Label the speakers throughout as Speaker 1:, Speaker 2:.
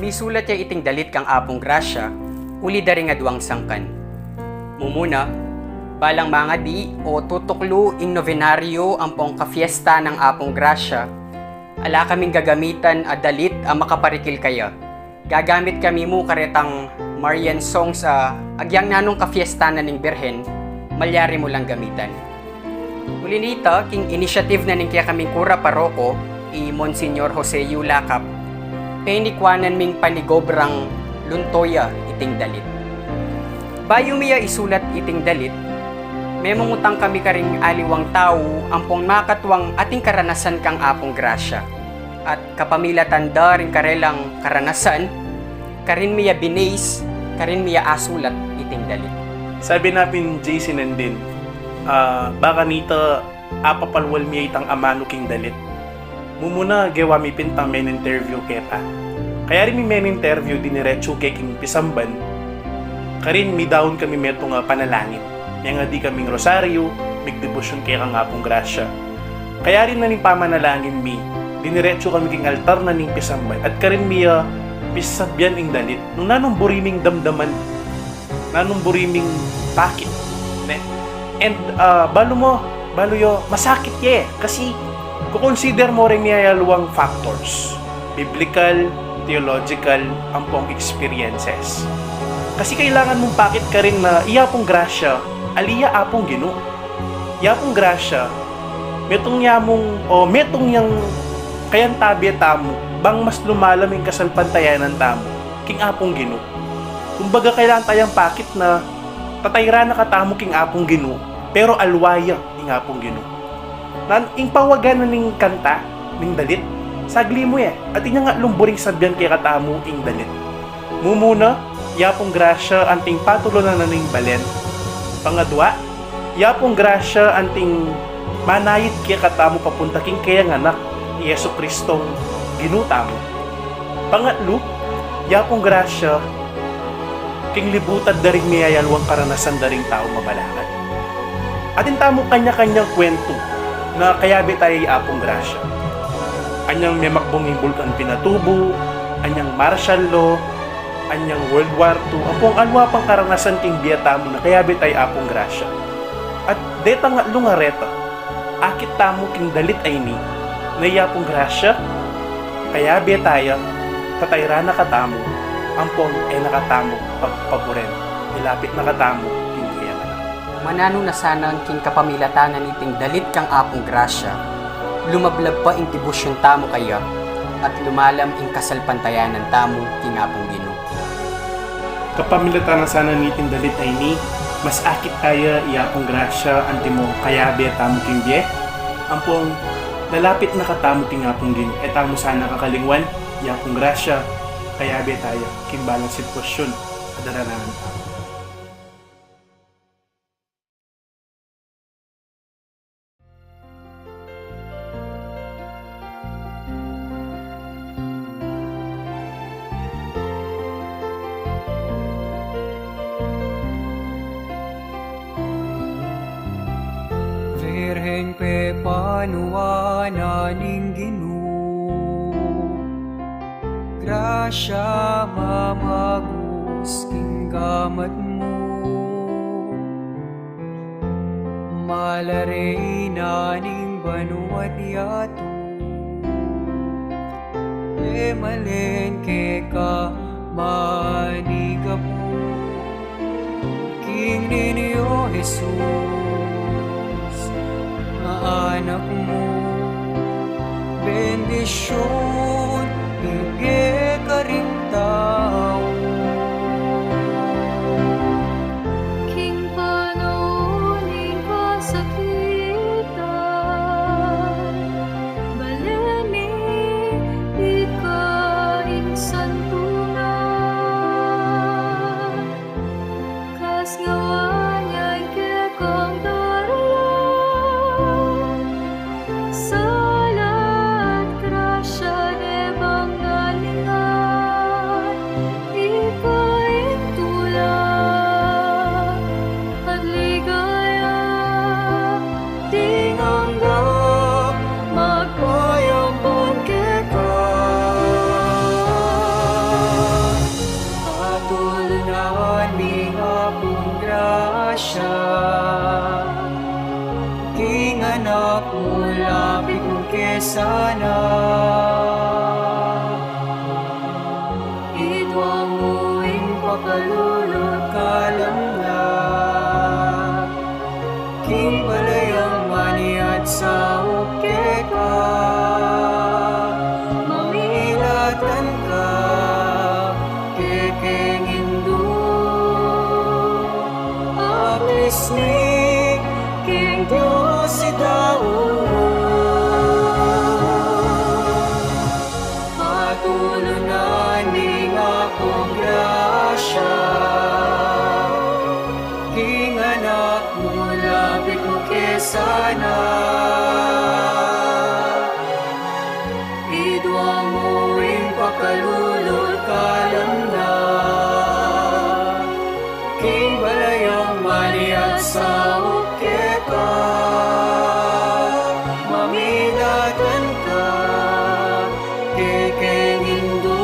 Speaker 1: Misulat ya iting dalit kang apong grasya, uli dari nga duwang sangkan. Mumuna, balang mga di o tutuklo ing novenaryo ang pong kafiesta ng apong grasya, ala kaming gagamitan a dalit ang makaparikil kaya. Gagamit kami mo karetang Marian songs agyang nanong kafiesta na ning Birhen, malyari mo lang gamitan. Uli nita, king initiative na ning kaya kaming kura paroko, i Monsignor Jose Yulacap, penikwanan ming panigobrang luntoya iting dalit. Bayo miya isulat iting dalit, memungutang kami karing aliwang tao ang pong makatwang ating karanasan kang apong grasya. At kapamila tanda rin karelang karanasan, karin miya binays, karin miya asulat iting dalit.
Speaker 2: Sabi namin JC nandin, baka nita apapalwal miya itang amano king dalit. Mumuna gawa mi pintang men interview kepa. Kaya rin mi men interview diniretso kay king pisamban. Karin mi daon kami meto nga panalangin. Yang nga di kaming rosaryo, migdebosyon kay kang apong grasya. Kaya rin na ning pamanalangin mi, diniretso kami king altar na ning pisamban. At karin mi pisabyan ing dalit. Nung nanong buriming damdaman, nanong buriming pakit. Ne? And balo yo, masakit ye. Kasi kukonsider mo rin niya luwang factors. Biblical, theological, ang pong experiences. Kasi kailangan mong pakit ka rin na iya pong grasya, aliya apong gino. Iya pong grasya, metong yang kayan tabi tamo, bang mas lumalaming kasalpantayanan tamo, king apong gino. Kumbaga kailangan tayong pakit na tatayra na katamo king apong gino, pero alwaya king apong gino. Ing pawagan na ning kanta, ning dalit, sagli mo at inya nga lumburing sabyan kay katamo ing dalit. Mumuna, yapong grasya anting patulo na ning balen. Pangadwa, yapong grasya anting manayit kay katamo papunta king kaya nganak, Yesu Kristong ginutamo. Pangatlo, yapong grasya king libutad daring miyayalwang karanasan daring tao mabalakan. Atin tamo kanya-kanyang kwento na kayabi tayo apong grasya. Anyang may makbong bulkan pinatubo, anyang martial law, anyang World War II, apong alwa pang karanasan king biyatamo na kayabi tayo apong grasya. At deta nga lungareta, akit tamo king dalit ay ni, na yapong grasya, kayabi tayo, tatayra na katamo, ampong ay nakatamo pagpaboren, ilapit na katamo, king kaya na.
Speaker 1: Manano na sana ang king kapamilatanan iting dalit kang apong grasya, lumablab pa ing debosyon tamo kaya, at lumalam ing kasalpantayanan tamo king apong gino.
Speaker 2: Kapamilatanan sana niting dalit ay ni, mas akit kaya iyapong grasya antimo kayabi at tamo king biye, ampong lalapit na katamo king apong gino, etamo sana kakalingwan, iyapong grasya, kayabi tayo king balang sitwasyon at darananan tamo.
Speaker 1: Virhen pe panuana ning Ginoo, grasya mamagus king gamat mo, malare na ning banuat yato, malen ke ka manigapu, king ninyo Jesus. Anak mo, bendisyon, higit ka rin tao.
Speaker 3: King panuning kasakitan, baleni, ikaing santunan, kas ngawanya kekong salat grasya
Speaker 1: grasya. King anak mo, lapit mo kesana.
Speaker 3: Idwa mo ing pakalulot
Speaker 1: Kalam na King balayang maniat sa uke ka. Mamilatan ka Kekeng Hindu. Apis ni King Diyos si Daud. Patulunan ning akong grasya. King anak mo, lapit mo kesana. Idwa mo ing pakalulot kalam na. King balayang maniat sa uke ka. Mamilatan ka Kekeng Hindu.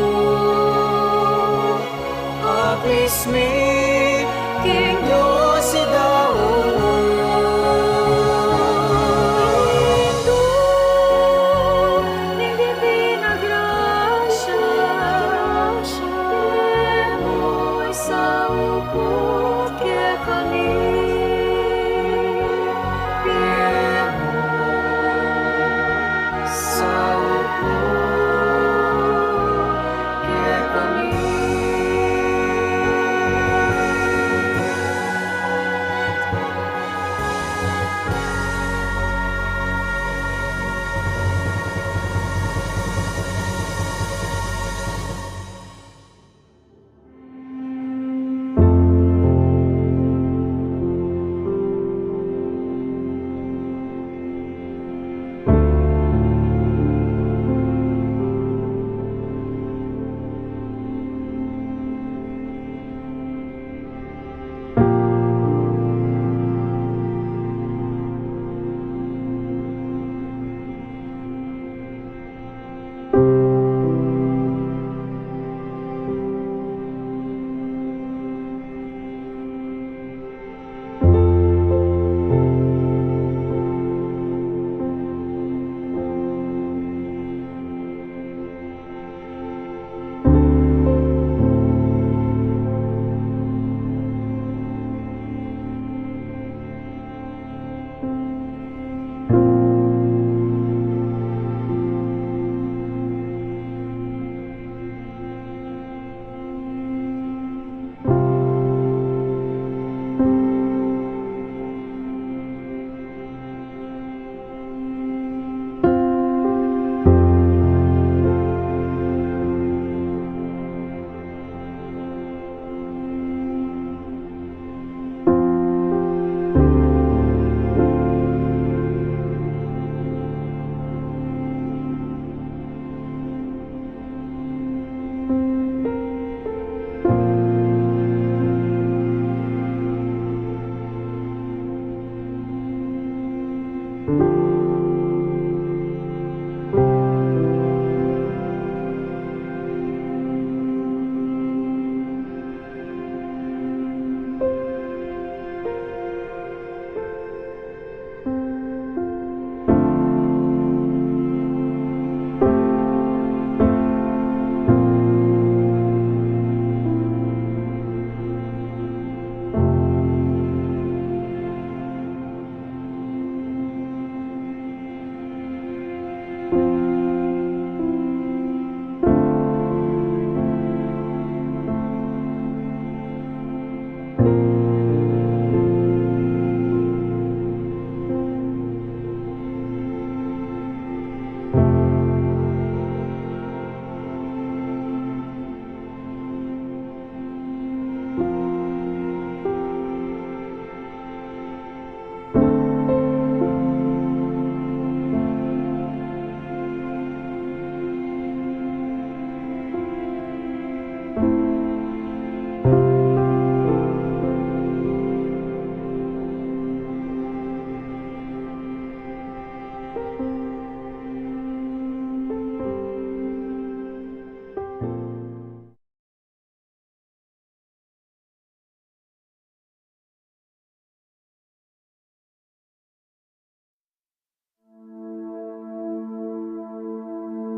Speaker 1: Apis mi King Diyos si Daud.
Speaker 3: Hindu ning divina grasya. Mo'y sa upot ke kami.
Speaker 1: Sa upo, kaya kami.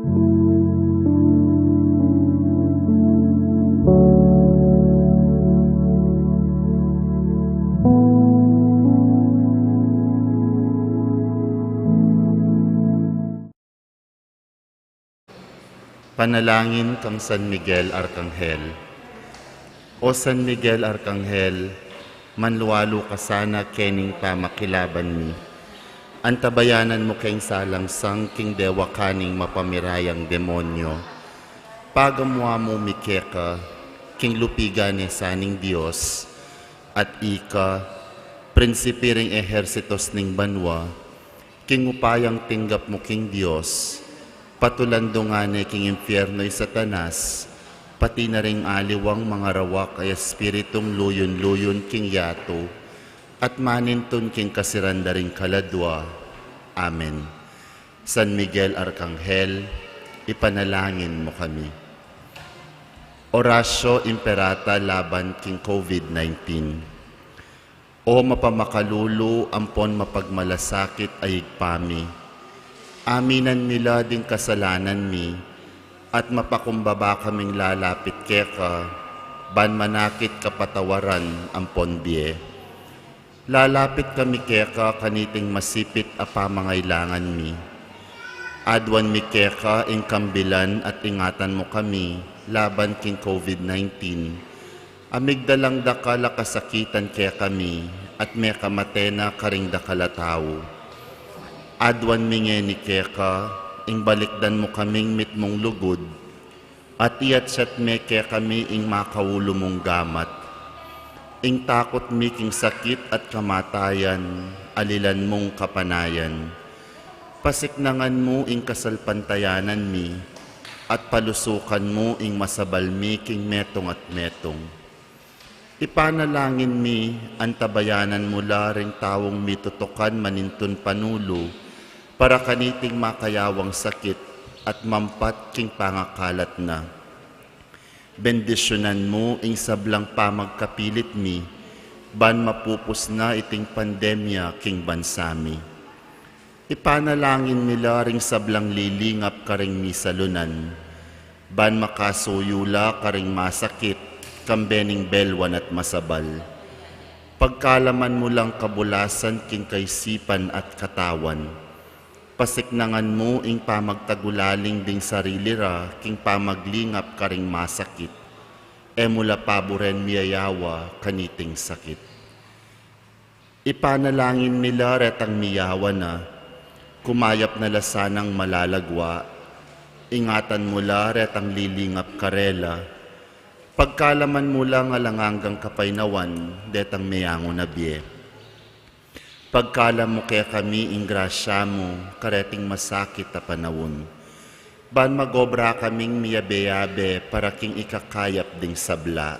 Speaker 4: Panalangin kang San Miguel Arcangel. O San Miguel Arcangel, manluwalo ka sana kening pamakilaban mi. Antabayanan mo kayong salangsang king dewa kaning mapamirayang demonyo. Pagamwa mo mikeka, king lupigan ni saning Diyos, at ika, prinsipiring ehersitos ning banwa, king upayang tinggap mo king Diyos, patulando nga ni king impyerno'y satanas, pati na ring aliwang mga rawak ay espiritong luyon-luyon king yato, at maninton king kasiranda ring kaladwa. Amen. San Miguel Arcangel, ipanalangin mo kami. Orasyo Imperata laban king COVID-19. O mapamakalulu, ampon mapagmalasakit ay igpami. Aminan nila din kasalanan mi, at mapakumbaba kaming lalapit keka, ban manakit kapatawaran ampon biye. Lalapit kami keka kaniting masipit apamangailangan mi. Adwan mi keka ing kambilan at ingatan mo kami, laban king COVID-19. Amigdalang dakala kasakitan kaya kami, at may kamatena karing dakala tao. Adwan minge ni keka, ing balikdan mo kaming mitmong lugod, at iyat siyat me kaya kami ing makawulo mong gamat. Ing takot mi king sakit at kamatayan, alilan mong kapanayan. Pasiknangan mo ing kasalpantayanan mi, at palusukan mo ing masabal mi king metong at metong. Ipanalangin mi, antabayanan mula ring tawong mitutukan manintun panulo, para kaniting makayawang sakit at mampat king pangakalat na. Bendisyonan mo ing sablang pamagkapilit mi, ban mapupus na iting pandemya king bansami. Ipanalangin nila ring sablang lilingap karing misalunan, ban makasuyula karing masakit, kambening belwan at masabal. Pagkalaman mo lang kabulasan king kaisipan at katawan, pasiknangan mo ing pamagtagulaling ding sarili ra, king pamaglingap karing masakit, mula paboren miyayawa kaniting sakit. Ipanalangin nila retang miyawa na, kumayap na lasanang malalagwa, ingatan mula retang lilingap karela, pagkalaman mula nga langanggang kapaynawan, detang miyango na biye. Pagkalam mo kaya kami ing grasya mo, kareting masakit na panawon. Ban magobra kaming miyabe-yabe, para king ikakayap ding sabla.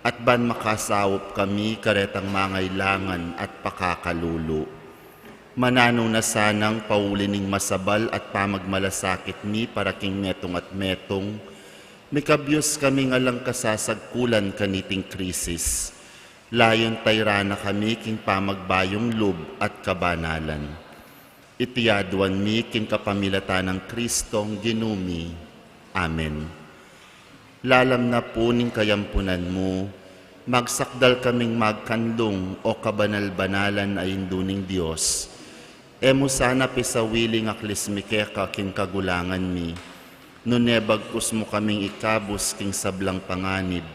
Speaker 4: At ban makasawop kami, karetang mangailangan at pakakalulu. Manano na sanang paulining masabal at pamagmalasakit mi, para king metong at metong. Mikabyos kami nga lang kasasagkulan kaniting krisis. Layon tayrana kami king pamagbayong lub at kabanalan. Itiyaduan mi king kapamilatan ng Kristong ginumi. Amen. Lalam na po ning kayampunan mo, magsakdal kaming magkandong o kabanal-banalan ay induning Diyos. Emo sana pisawiling aklismikeka king kagulangan mi, nunebagkus mo kaming ikabos king sablang panganib,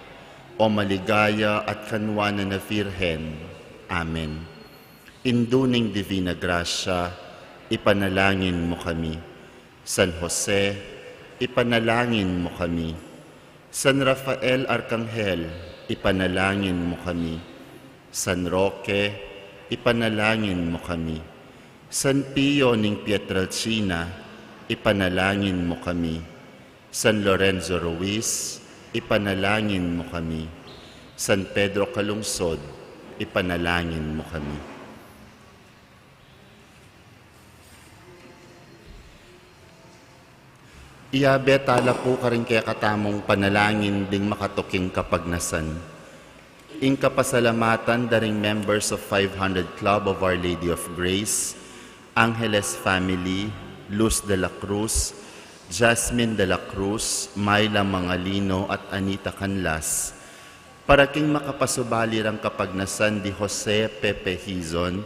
Speaker 4: o maligaya at kanwana na Virhen. Amen. Induning Divina Gracia, ipanalangin mo kami. San Jose, ipanalangin mo kami. San Rafael Arcangel, ipanalangin mo kami. San Roque, ipanalangin mo kami. San Pio ning Pietrelcina, ipanalangin mo kami. San Lorenzo Ruiz, ipanalangin mo kami. San Pedro Calungsod, ipanalangin mo kami. Iyabe tala po ka rin kaya katamong panalangin ding makatuking kapagnasan. Ing kapasalamatan daring members of 500 Club of Our Lady of Grace, Angeles Family, Luz de la Cruz, Jasmine de la Cruz, Myla Mangalino at Anita Canlas, para king makapasubali rang kapagnasan di Jose Pepe Hizon,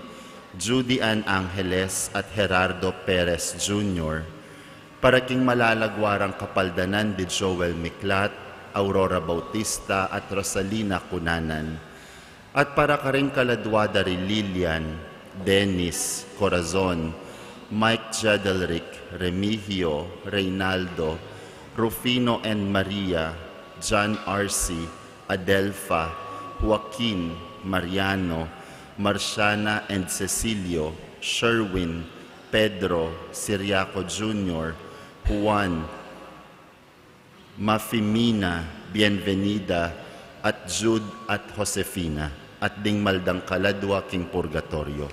Speaker 4: Judy Ann Angeles at Gerardo Perez Jr., para king malalagwarang kapaldanan di Joel Miklat, Aurora Bautista at Rosalina Cunanan, at para ka rin kaladwada rin Lilian, Dennis, Corazon, Mike Jadelric, Remigio, Reynaldo, Rufino and Maria, John R.C., Adelfa, Joaquin, Mariano, Marciana and Cecilio, Sherwin, Pedro, Siriaco Jr., Juan, Mafimina, Bienvenida, at Jude at Josefina, at ding maldang kaladwa king purgatorio.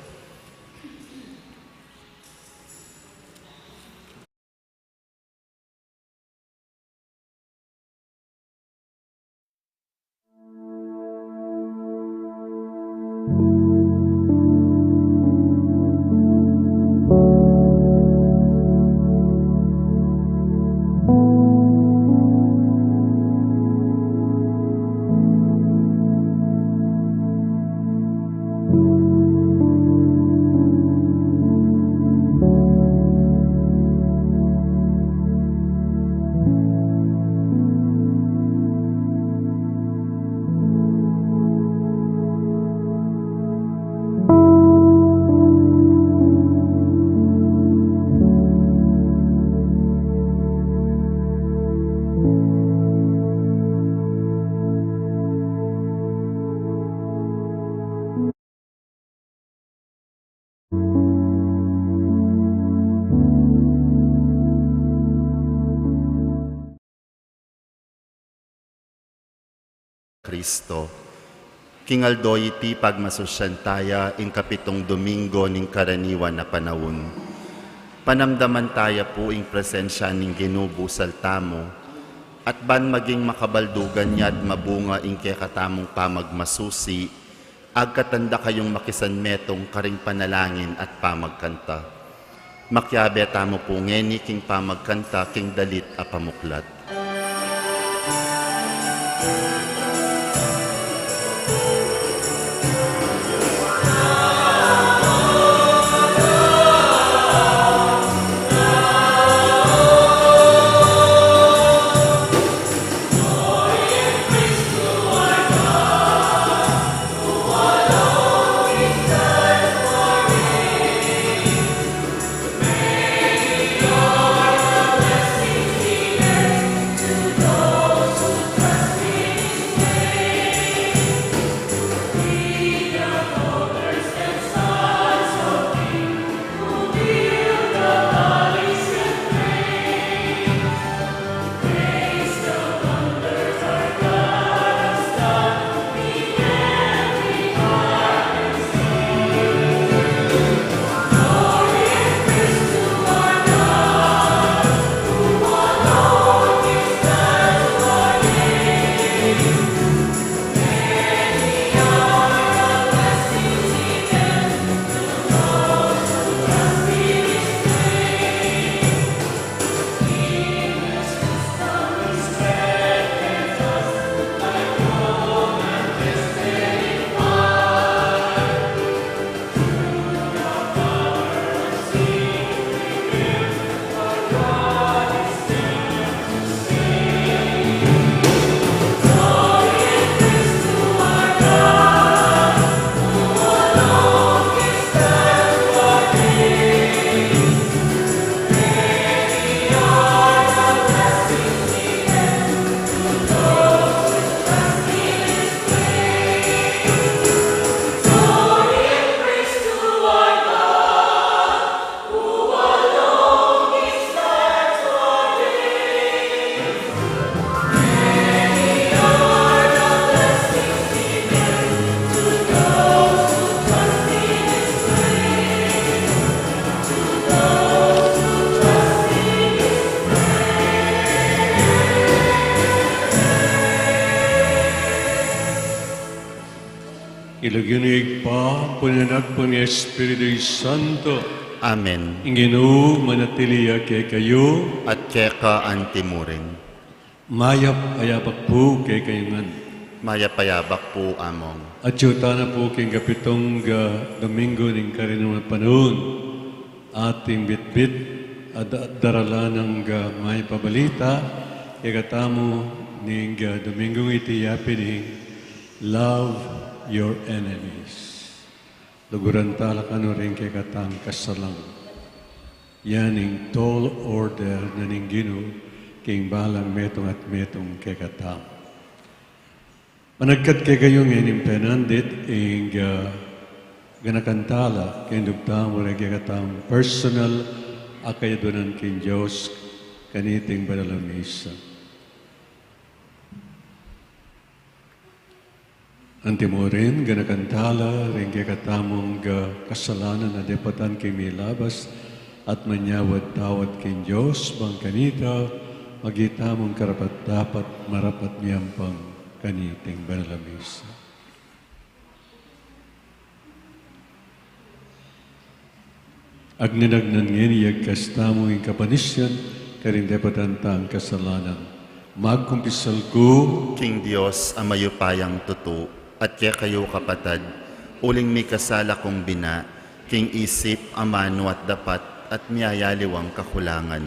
Speaker 4: Kristo. Kingaldoy iti pagmasusyantaya ing kapitong Domingo ning karaniwan na panahon. Panamdaman taya po ing presensya ning ginubusal tamo, at ban maging makabaldugan niya at mabunga ing katamong pamagmasusi, agkatanda kayong makisanmetong karing panalangin at pamagkanta. Makyabe tamo po ngeni king pamagkanta king dalit a pamuklat.
Speaker 5: Ilaginig pa, punyanak po ni Espiritu Santo,
Speaker 4: Amen.
Speaker 5: Inginu manatiliya kay kayo,
Speaker 4: At keka antimurin.
Speaker 5: mayap ayapak po kay kayungan.
Speaker 4: Mayapayabak po among.
Speaker 5: At yuta na po kay kapitong Domingo ng karinungan panahon, ating bitbit at darala ng may pabalita, kay katamo ng Domingo iti yapining, love your enemies. Luguran tala ka rin kay katang kasalang. Yan ang tall order na ninggino kay balang metong at metong kay katang. Managkat kay kayong ining penandit ang ganakantala kay dugtamo rin kay katang personal akayadunan kay Diyos kaniting banalamisa. Antimorin, ganakantala, rin kay katamong kasalanan na depatan kay milabas at manyawad tawad kay Diyos, bang kanita, magitamong karapat dapat marapat niyampang kaniting banalamisa. Agninagnan nginiyag kastamo yung kapanisyan, karin depatan tang kasalanan. Magkumpisal ko,
Speaker 4: King Diyos ang mayupayang tutu, at kaya kayo kapatad, uling may kasala kong bina, king isip, amano at dapat, at miyayaliwang kakulangan.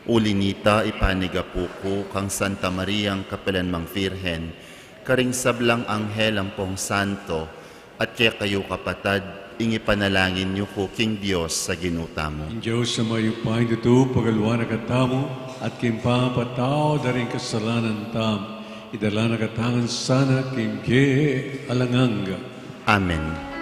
Speaker 4: Uli nita ipanigapuko kang Santa Mariang Kapelan Mang Virhen, karing sablang anghel ang pong santo, at kaya kayo kapatad, ingi panalangin niyo ko King Diyos sa ginuta mo.
Speaker 5: ang Diyos sa mayupay dito, pagalwa na katamo, at kimpapataw daring kasalanan tam, idala na katangan sana kimke alanganga.
Speaker 4: Amen.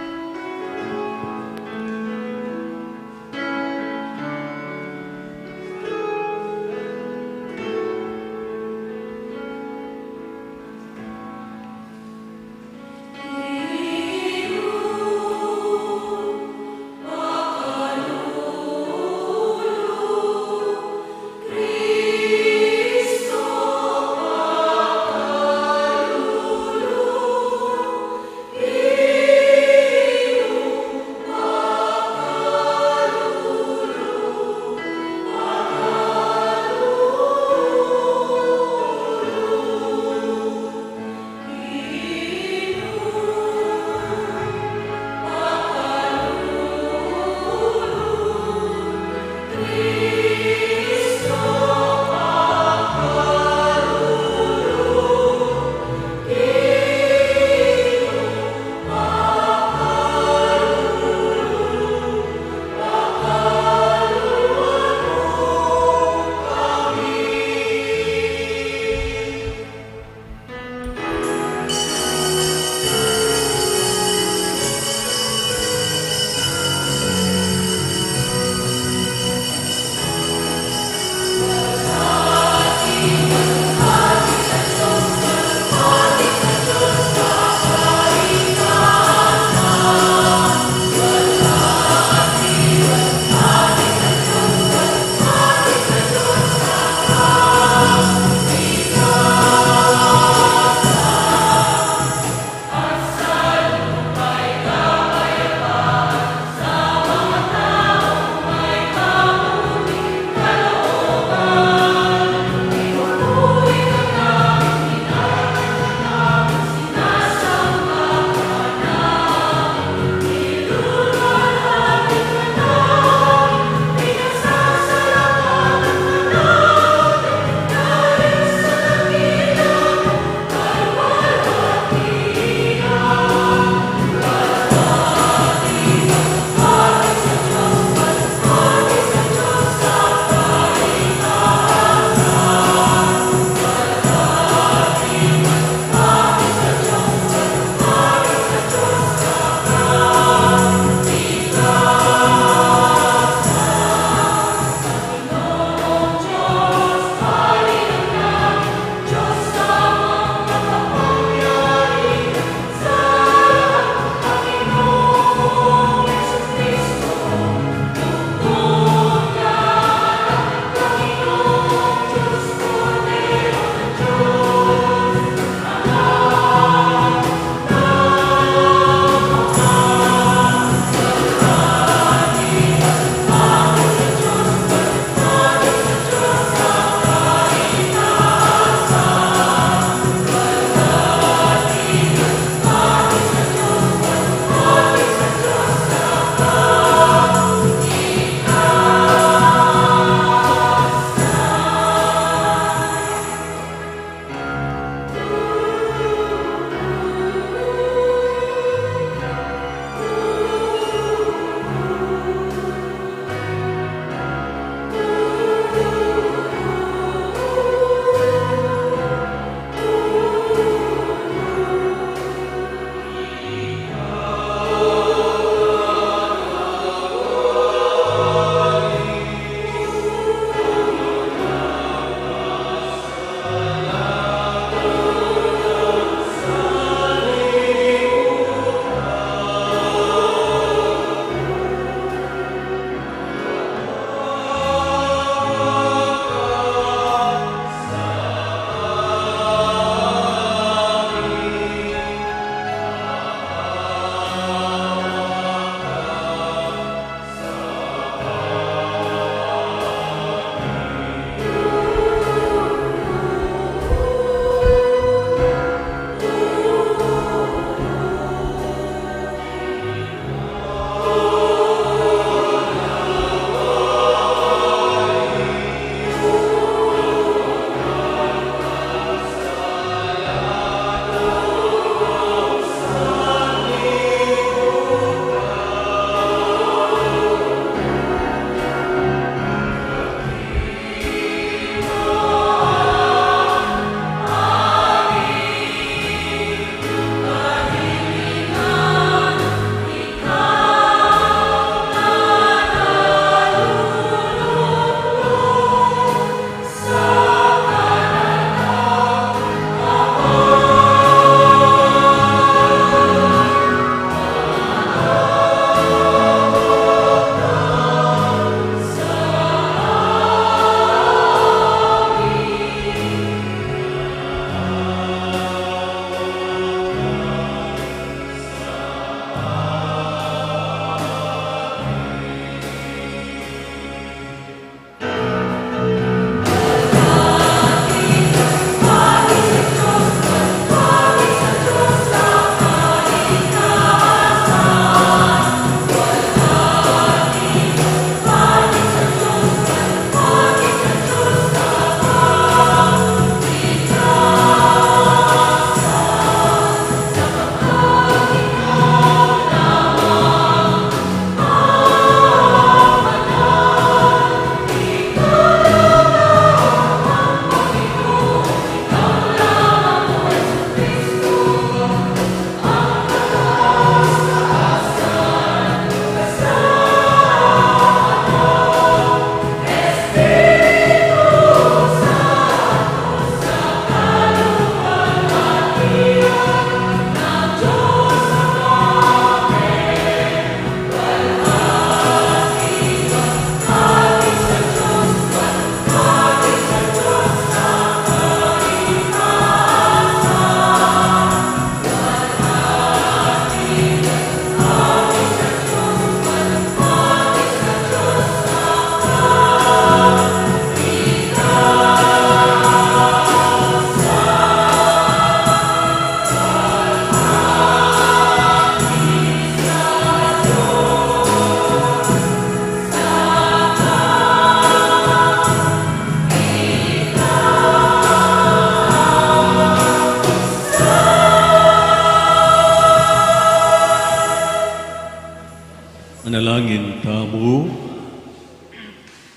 Speaker 5: Manalangin tamo,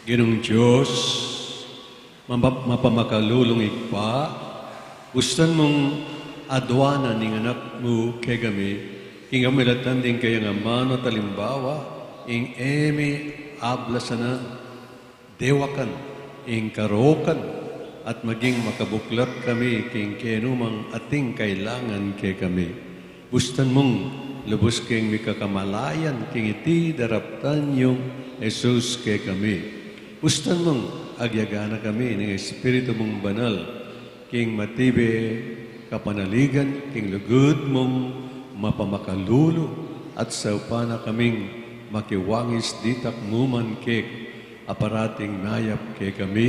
Speaker 5: Ginong Diyos, mapamakalulong ikpa, gustan mong adwanan ng anak mo kay kami, ing amilatan din kayang amano talimbawa, ing eme ablasana, dewakan, ing karokan, at maging makabuklat kami king kenumang ating kailangan kay kami. Gustan mong lubos king mikakamalayan king iti daraptan yung Jesus kay kami. Gustan mong agyagana kami ng Espiritu mong banal, king matibe kapanaligan, king lugod mong mapamakalulo, at sa upana kaming makiwangis ditak muman kek aparating nayap kay kami,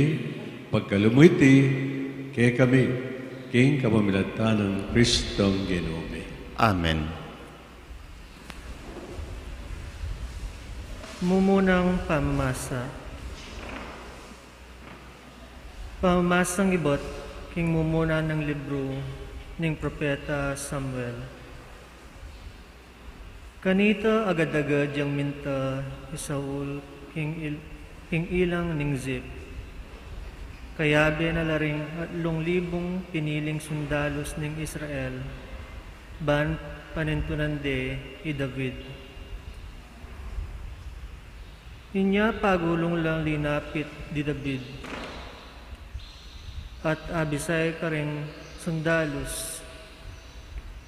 Speaker 5: pagkalumuiti kay kami, king kapamilatan ng Kristong Ginome.
Speaker 4: Amen.
Speaker 6: Mumunang pamasa. Pamamasang ibot, king mumuna ng libro ng propeta Samuel. Kanita agad-agad yang minta ni Saul, king ilang ning Zip. Kayabe na laring 8,000 piniling sundalos ng Israel, ban panintunan de i David. Inya pagulong lang linapit di David, at abisay ka rin sundalos,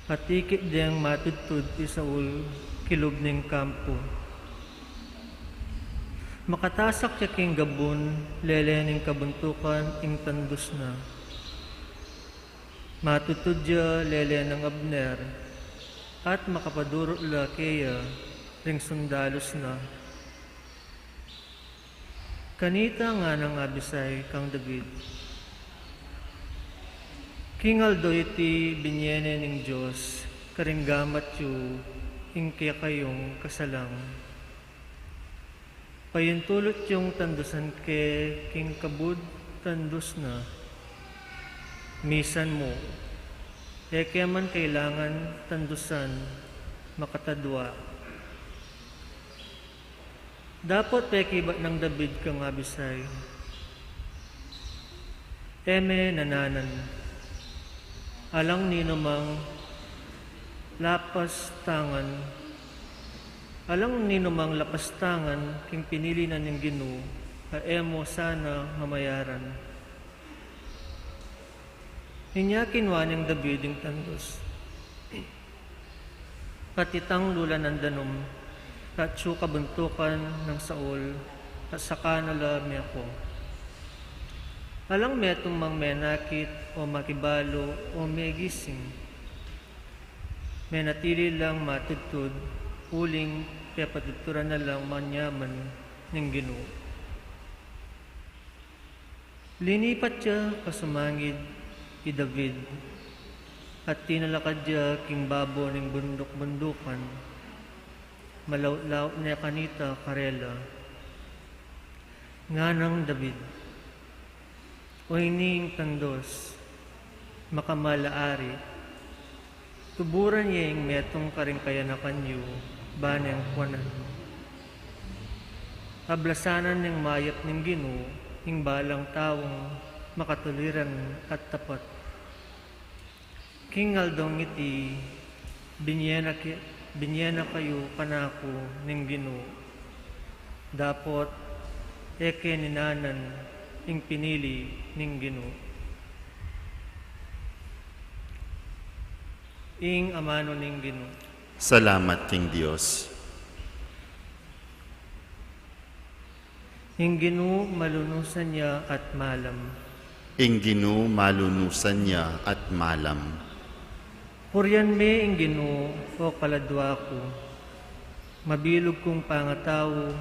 Speaker 6: at ikit diyang matudtud ti Saul kilob ning kampo. Makatasak siya king gabon, lele ning kabuntukan ing tandos na. Matutod siya lele ng Abner, at makapaduro la kaya ring sundalos na. Kanita nga ng abisay kang David. Kingaldo iti binyene ning Diyos, karinggamat yu, ing kaya kayong kasalang. Payuntulot yung tandusan ke, king kabud tandus na. Misan mo, kaya man kailangan tandusan, makatadwa. Dapat pekibat ng David kang abisay. Eme nananan. Alang ninumang lapas tangan, king pinili na ng Ginoo, emo sana mamayaran. Ninya kinwa ng David yung tandos. Patitang lula ng danom, katsu kabuntukan ng Saul, at saka nalami ako. Alang metong mang menakit o makibalo o megising. Menatili lang matutod, uling pepatuturan na lang manyaman ng Ginoo. Linipat siya kasumangid i David, at tinalakad siya king babo ng bundok-bundukan, malaw-law niya kanita karela. Nga ng David, o ining tandos, makamalaari, tuburan niya yung metong karing kayanakan yu, baneng kwanan. Ablasanan ng mayap ng Ginoo, yung balang tawong makatuliran at tapat. Kingaldong iti, binyena kayo kanako ng Ginoo. Dapot, eke ninanan, ing pinili ning Ginoo. Ing amano ning Ginoo.
Speaker 4: Salamat king Dios.
Speaker 6: Ing Ginoo malunusan niya at malam.
Speaker 4: Ing Ginoo malunusan niya at malam.
Speaker 6: Puryan me ing Ginoo o kaladwa ko. Mabilog kong pangatawo,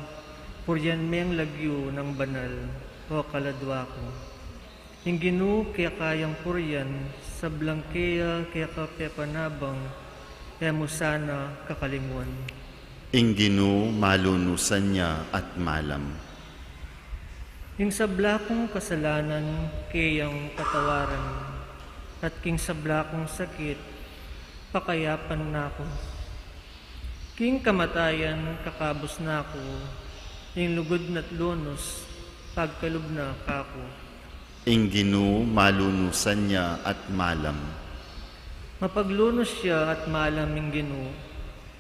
Speaker 6: puryan me ang lagyo ng banal o kaladwa ko. Ing Ginoo kaya kayang puryan, sa blangkeya kaya kapepanabang, kaya mo sana kakalingon.
Speaker 4: Ing Ginoo malunusan niya at malam.
Speaker 6: Ing sabla kong kasalanan, kayang katawaran, at king sabla kong sakit, pakayapan na ako. King kamatayan kakabos na ako, ing lugod na't lunos, pagkalub na kako.
Speaker 4: Ing Ginoo malunusan niya at malam.
Speaker 6: Mapaglunos siya at malam ing Ginoo,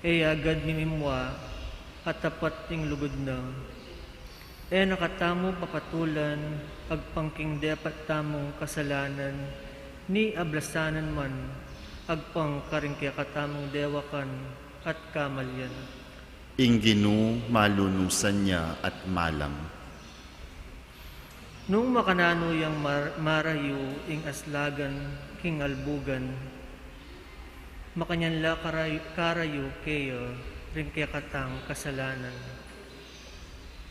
Speaker 6: agad mimimwa at tapat ing lugod na. Nakatamo papatulan, agpangking dapat tamong kasalanan, ni ablasanan man, agpang karing kaya katamong dewakan at kamalyan.
Speaker 4: Ing Ginoo malunusan niya at malam.
Speaker 6: Nung makanano yang marayo ing aslagan king albugan, makanyan la karayo kayo ring kaya katang kasalanan.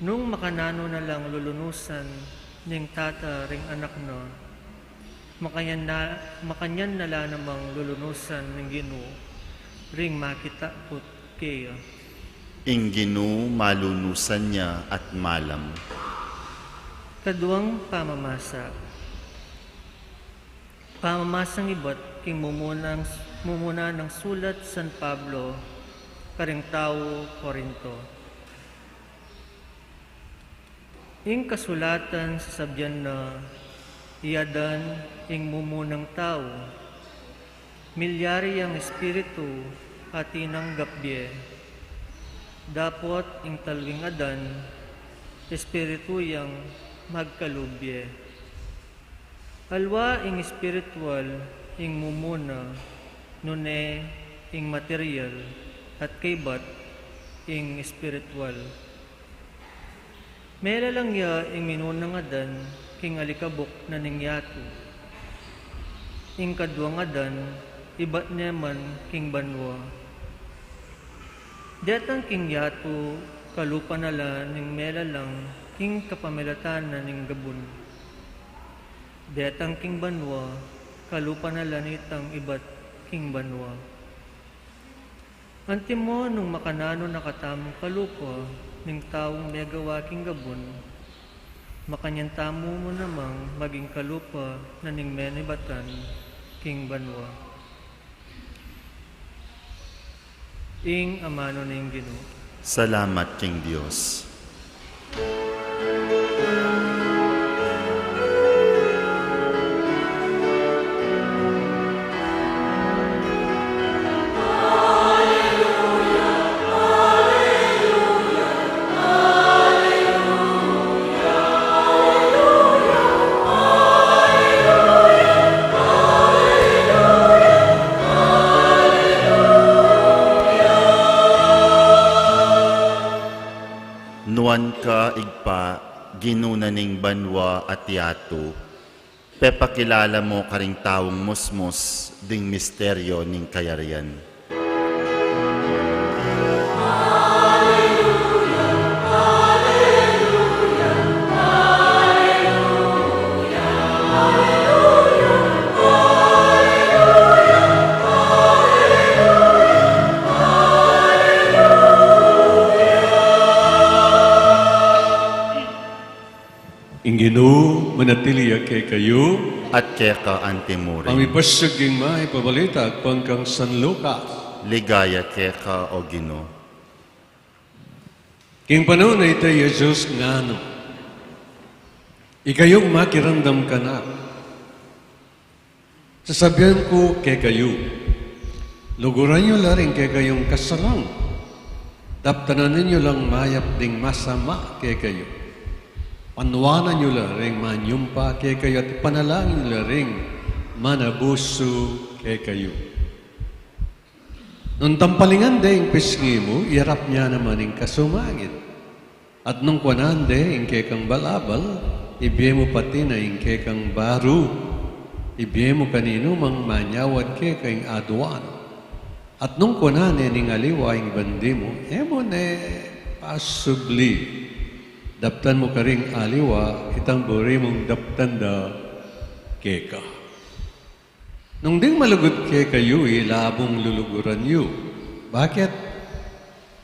Speaker 6: Nung makanano na lang lulunusan ning tata ring anak no, makanyan na la namang lulunusan ning Ginoo ring makita put kayo.
Speaker 4: Ing Ginoo malunusan niya at malam.
Speaker 6: Kaduang pamamasa. Pamamasang iba't king mumuna ng sulat San Pablo, karing tao Korinto. Ing kasulatan sa sabyan na iyadan ing mumunang tao, milyari ang espiritu at inanggapye. Dapot ing talwing adan, espiritu yang magkalubye. Alwa ing spiritual ing mumuna, nune ing material, at kaybat ing spiritual. Mela lang ya ing minunang adan, king alikabok na ningyato. Ing kaduang adan, ibat neman king banwa. Detang king yato, kalupa nala ning mela lang, king kapamilatan na ning gabun. Detang king banwa, kalupa na lanitang ibat king banwa. Antimo nung makanano nakatamong kalupa, ning taong megawa king gabun, makanyan tamo mo namang maging kalupa na ning menibatan king banwa. Ing amano ning Ginoo.
Speaker 4: Salamat king Dios. Nuan ka igpa, ginunaning banwa at yato, pepakilala mo karing tawong musmos ding misteryo ning kayarian.
Speaker 5: Ing Ginoo manatili kay kayo,
Speaker 4: At keka antimurin,
Speaker 5: pamipasyag ing may pabalita agpang kang San Lucas.
Speaker 4: ligaya keka o Ginoo.
Speaker 5: King panahon na ito, Jesus ngano, ikayong makiramdam ka na. Sasabihan ko kay kayo, luguran nyo laring kay kayong kasalang. Taptanan ninyo lang mayap ding masama kay kayo. Panwanan nyo laring manyumpa kay kayo at panalangin nyo laring manabuso kay kayo. Nung tampalingan de yung pisngi mo, iarap niya naman yung kasumangit. At nung kwanan de yung kekang balabal, ibiye mo pati na yung kekang baru. Ibiye mo kanino mang manyawad kekang aduan. At nung kwanan yung aliwa yung bandi mo, mo ne pasubli. Daptan mo karing aliwa, itang buri mong daptan da keka. Nung ding malagot kay kayo, ilabong luluguran yu. Bakit?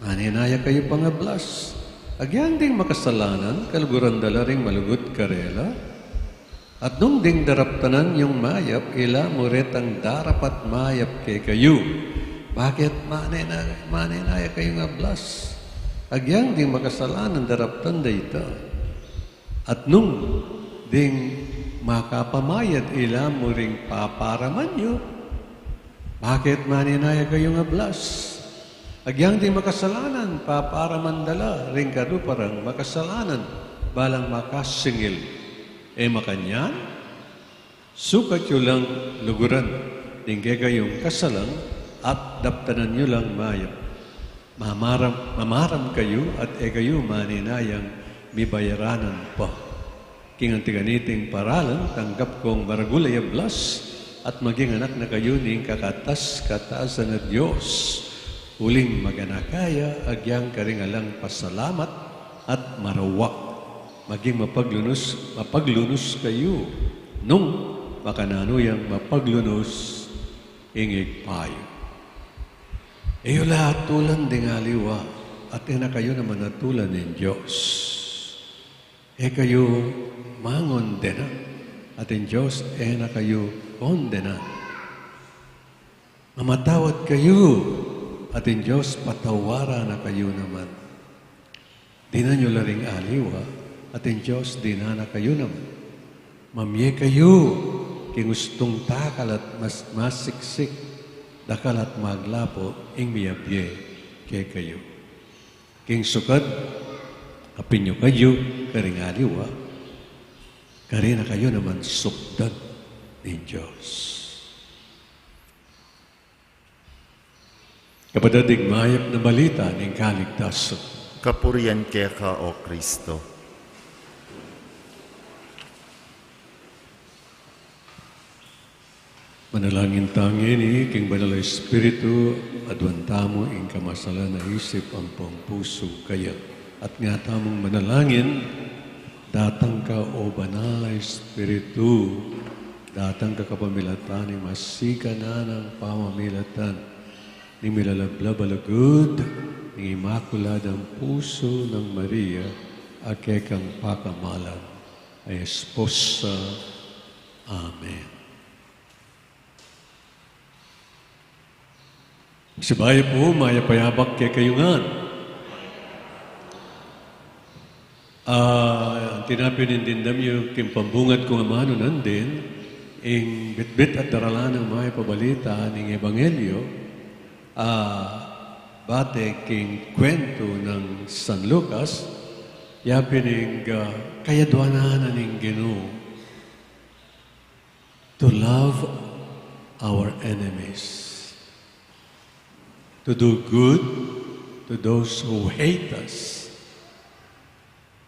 Speaker 5: Maninaya kayo pangablas. Agyan ding makasalanan, kaluguran dala ring malugot karela. At nung ding daraptanan yung mayap, ila mo retang darapat mayap kay kayo. Bakit manay na kayo nga blas? Agyang di makasalanan daraptan da ita. At nung ding makapamayad ila mo ring paparaman nyo, bakit maninaya kayo nga blas? Agyang di makasalanan, paparaman dala, ring kado parang makasalanan, balang makasingil. Makanyan, sukat nyo lang luguran, dingge kayong kasalang, at daptanan nyo lang mayap. Mamaram kayo at kayo maninayang mibayaranan pa. Kingantiganiting paralan, tanggap kong maragulay blas at maging anak na kayo ning kataas-kataasan na Diyos. Uling maganakaya, agyang karingalang pasalamat at marawak. Maging mapaglunos kayo nung makananuyang mapaglunos ingig payo. Lahat tulan ding aliwa at na kayo naman natulan ng Diyos. Kayo mangon din at in Diyos na kayo ondenan. Mamatawad kayo at in Diyos patawara na kayo naman. Di na nyo laring aliwa at in Diyos di na kayo naman. Mamye kayo king gustong takal at mas masiksik dakal at maglapo ing miyabye kay kayo. King sukad, apin nyo kayo, karing aliwa, karina kayo naman sukdan ng Diyos. Kapadadig mayap na balita ng kaligtasan.
Speaker 4: Kapurian ka, O Kristo.
Speaker 5: Manalangin tangi ni King Banal Espiritu, adwantamo ing kamasalan na isip ang puso kaya. At nga tamong manalangin, datang ka o Banal Espiritu, datang ka kapamilatan ni masika na ng pamamilatan, ni milalablab alagud, ni imakuladang puso ng Maria, akekang pakamalan, ay esposa. Amen. Sibaya po, mayapayabak kay kayungan. Tinapinindindam yung kimpambungat kong amano nandin, ing bitbit at daralan ng mga pabalita ng Ebanghelyo, bate king kwento ng San Lucas, yapining kayadwanan ng Ginoo to love our enemies. To do good to those who hate us,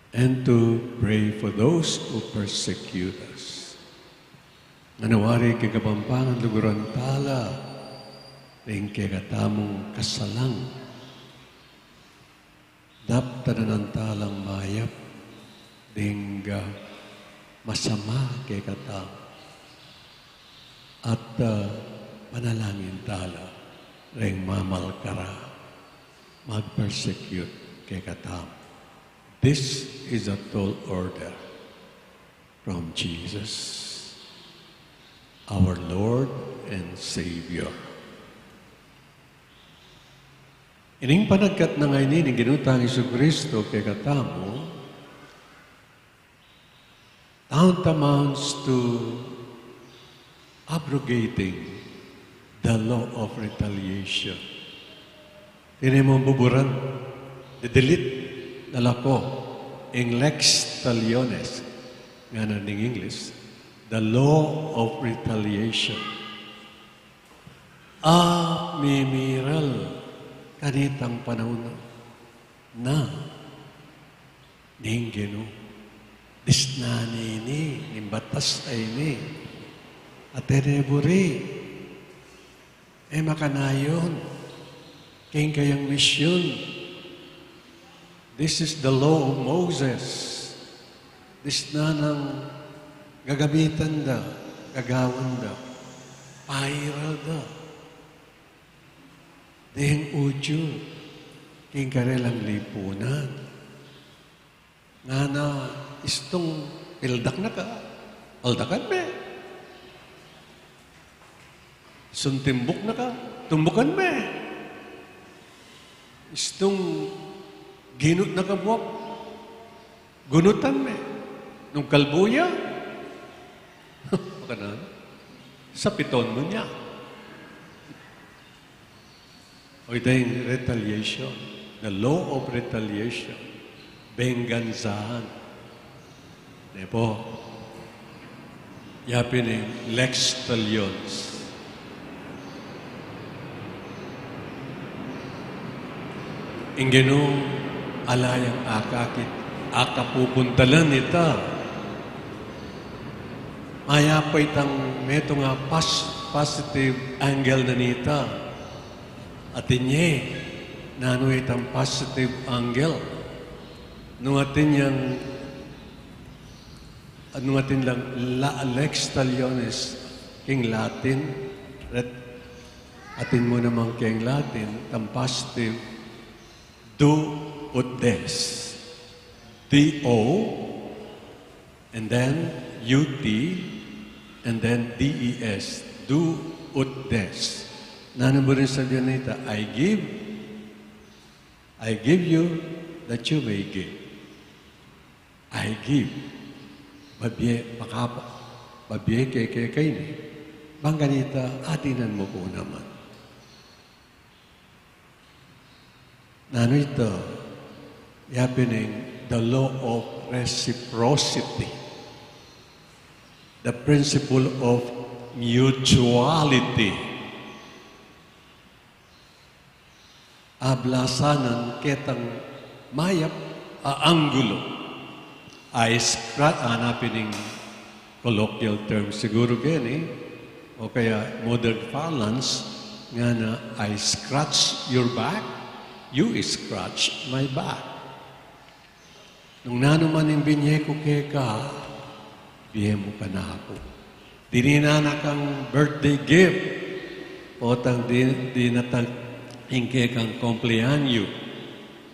Speaker 5: and to pray for those who persecute us. Nanawari kay kapampangan luguran tala, ring kay katamong kasalang, daptan ng talang mayap, ding masama kay katam, at panalangin tala, ring mamalkara, mag-persecute kay katam. This is a tall order from Jesus, our Lord and Savior. Ining panagkat na ngayon ni ginutang Jesucristo kay katamo, amounts to abrogating the law of retaliation. Tini mo buburan, delete na lako, in lex taliones, nga na ning English, the law of retaliation. Mimiral, kanitang panahon na, ning Ginoo, disnani ni, nimbatas ay ni, at teneburi, makanayon, king kayang misyon. This is the law of Moses. This na nang gagamitan da, gagawan da, pairal da. Dihing udyo, king karelang lipunan. Nga na, istong pildak na ka, aldakan me. Suntimbok na ka. Tumbukan me. Istong ginut na kabuak. Gunutan me. Nung kalbuya. Makanan. Sa piton mo niya. O ito yung retaliation. The law of retaliation. Benganzahan. Nepo. Yapin yung lex tallions. Ingeno alayang akakit, akapupuntalan ita. Mayapay tang meto nga positive angle na nita. At inye, nano itang positive angle. Nung atin lang lex talionis, king Latin, atin mo naman king Latin, tang positive, do ut des. D-O, and then U-T, and then D-E-S. Do ut des. Nano mo rin sabihin nito, I give you that you may give. I give. Babye kay ni. Bang ganita, atinan mo po naman. Nano ito, happening the law of reciprocity, the principle of mutuality. Ablasanan ketang mayap anggulo ay hanapin ng colloquial term siguro gani o kaya modern parlance nga na I scratch your back, you scratch my back. Nung nanuman yung binye ko keka, bihe mo pa na ako. Dininana kang birthday gift o tang dinatag hingke kang kumpleanyo.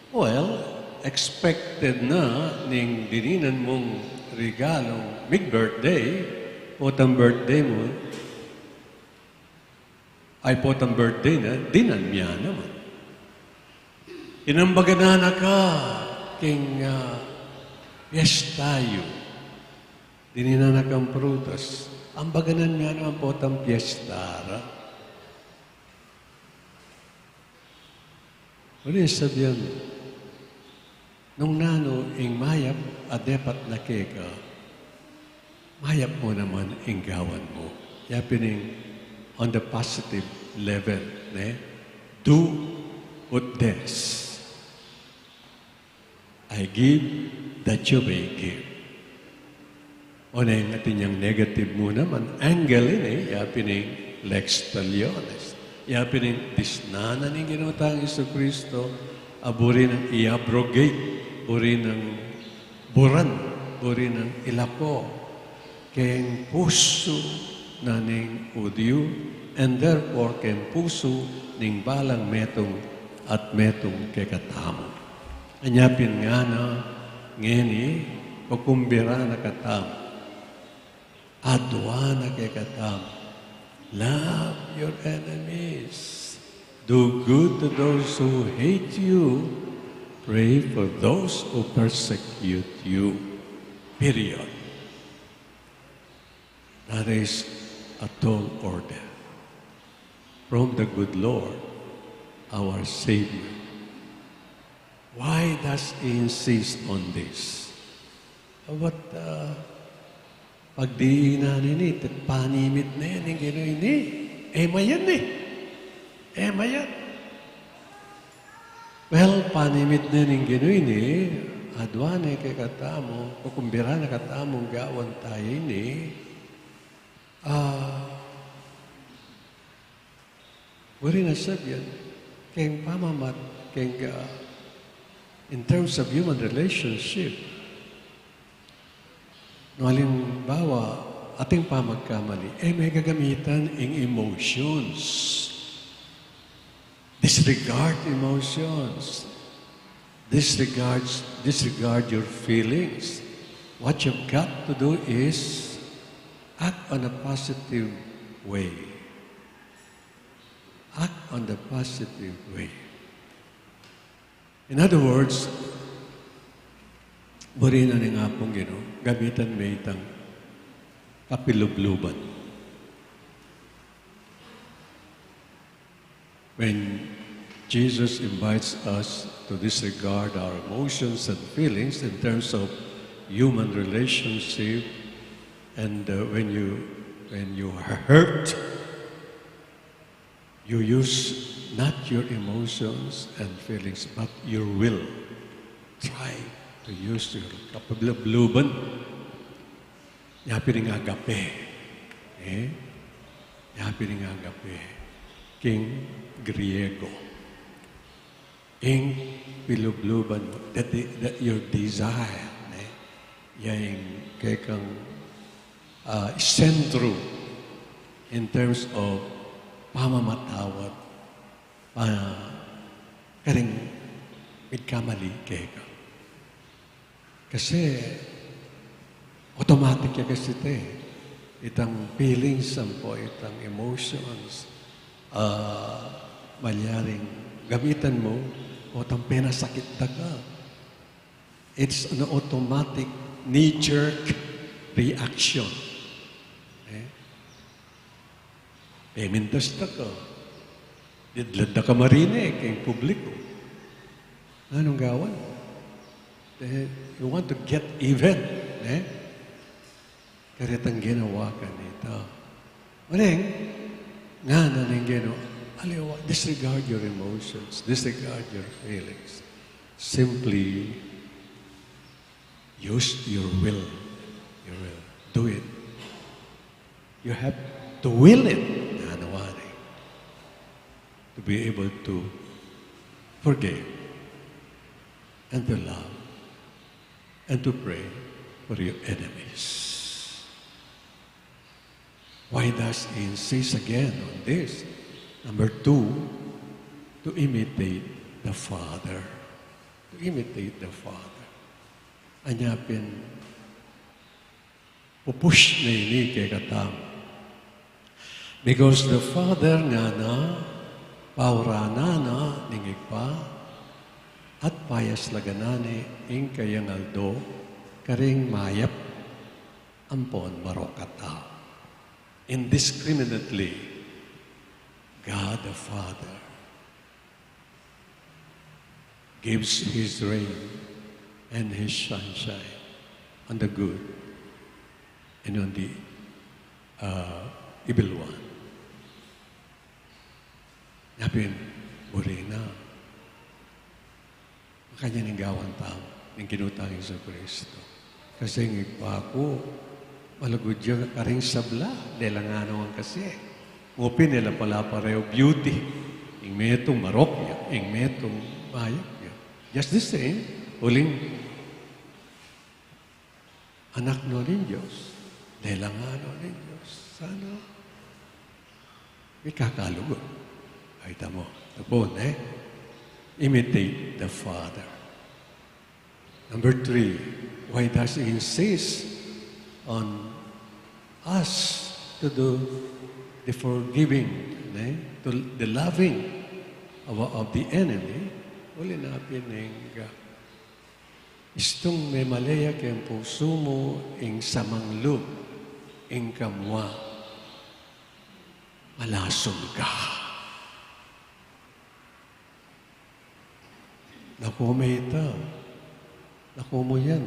Speaker 5: Well, expected na ning dininan mong regalong mid-birthday, potang birthday mo, ay potang birthday na, dinan niya naman. Inambaga na ka, king yes tayo. Dininan na kang prutas. Ang baganan niya naman potang piyestara. Uli sabihan, nung nano ing mayap adepat na keka, mayap mo naman ing gawan mo. Happening on the positive level. Do what this. I give that you may give. O na yung atin yung negative mo naman, angle happening lex talionis. Happening disnana ng ginutang Iso Kristo, aburi ng i-abrogate, buri ng buran, buri ng ilako, keng puso na ning udyo, and therefore keng puso ning balang metong at metong kekatamo. Anyapin nga na, ngeni, kukumbira na katam, adwa na kekatam, love your enemies. Do good to those who hate you. Pray for those who persecute you. Period. That is a tall order from the good Lord, our Savior. Why does He insist on this? What pagdiinan ini, panimit na yan, yung gano'n ini. Mayan mayan. Well, panimit na yung gano'n ini, adwan kay katamo, kukumbira na katamong gawan tayo ini, wari na sabihan, keng pamamat, keng in terms of human relationship, no halimbawa, ating pamagkamali, may gagamitan ng emotions. Disregard emotions. Disregard your feelings. What you've got to do is act on a positive way. act on the positive way. In other words, buri na nga pong gamitan may itang kapilubluban. When Jesus invites us to disregard our emotions and feelings in terms of human relationship, and when you are hurt, you use not your emotions and feelings, but your will. Try to use your kapilubluban. Yapi ring agape. Yapi ring agape. King Griego. Ing pilubluban mo. That your desire. Yang kekang sentro in terms of pamamatawad. Karing midkamali keka. Kasi automatic ya kasi ito itang feelings po, itang emotions, malyaring gamitan mo, o itang penasakit na ka. It's an automatic knee-jerk reaction. Pemintas na ka. Didlad na ka marinig kay publiko. Anong gawan? You want to get even. Karitang ginawa ka nito. Maling, nga naning ginawa. Aliwa, disregard your emotions, disregard your feelings. Simply use your will. Your will. Do it. You have to will it. To be able to forgive and to love and to pray for your enemies. Why does he insist again on this? Number 2, to imitate the Father. To imitate the Father. Anyapin, pupush na ini kay katam. Because the Father nga na paurana na ningig pa at payas laganani ing kayang aldo karing mayap ampon marokata. Indiscriminately, God the Father gives His rain and His sunshine on the good and on the evil one. Napin, buri na. Ang kanya ning gawan tao, ning kinutangin sa Kristo. Kasi ngigpa ako, malagod yung karing sabla, dahil nga naman kasi. Ngupin nila pala pareho beauty. Ing metong marok, ing metong bayak. Just the same, uling anak no rin Diyos. Dahil nga no rin Diyos. Sana, may kakalugod. Ay, tamo. Tapon, imitate the Father. Number 3, why does He insist on us to do the forgiving, to the loving of the enemy? Uli natin ng istong may malaya kayong puso mo ing samanglo, ing kamwa, malasong ka. Naku mo ito. Naku mo yan.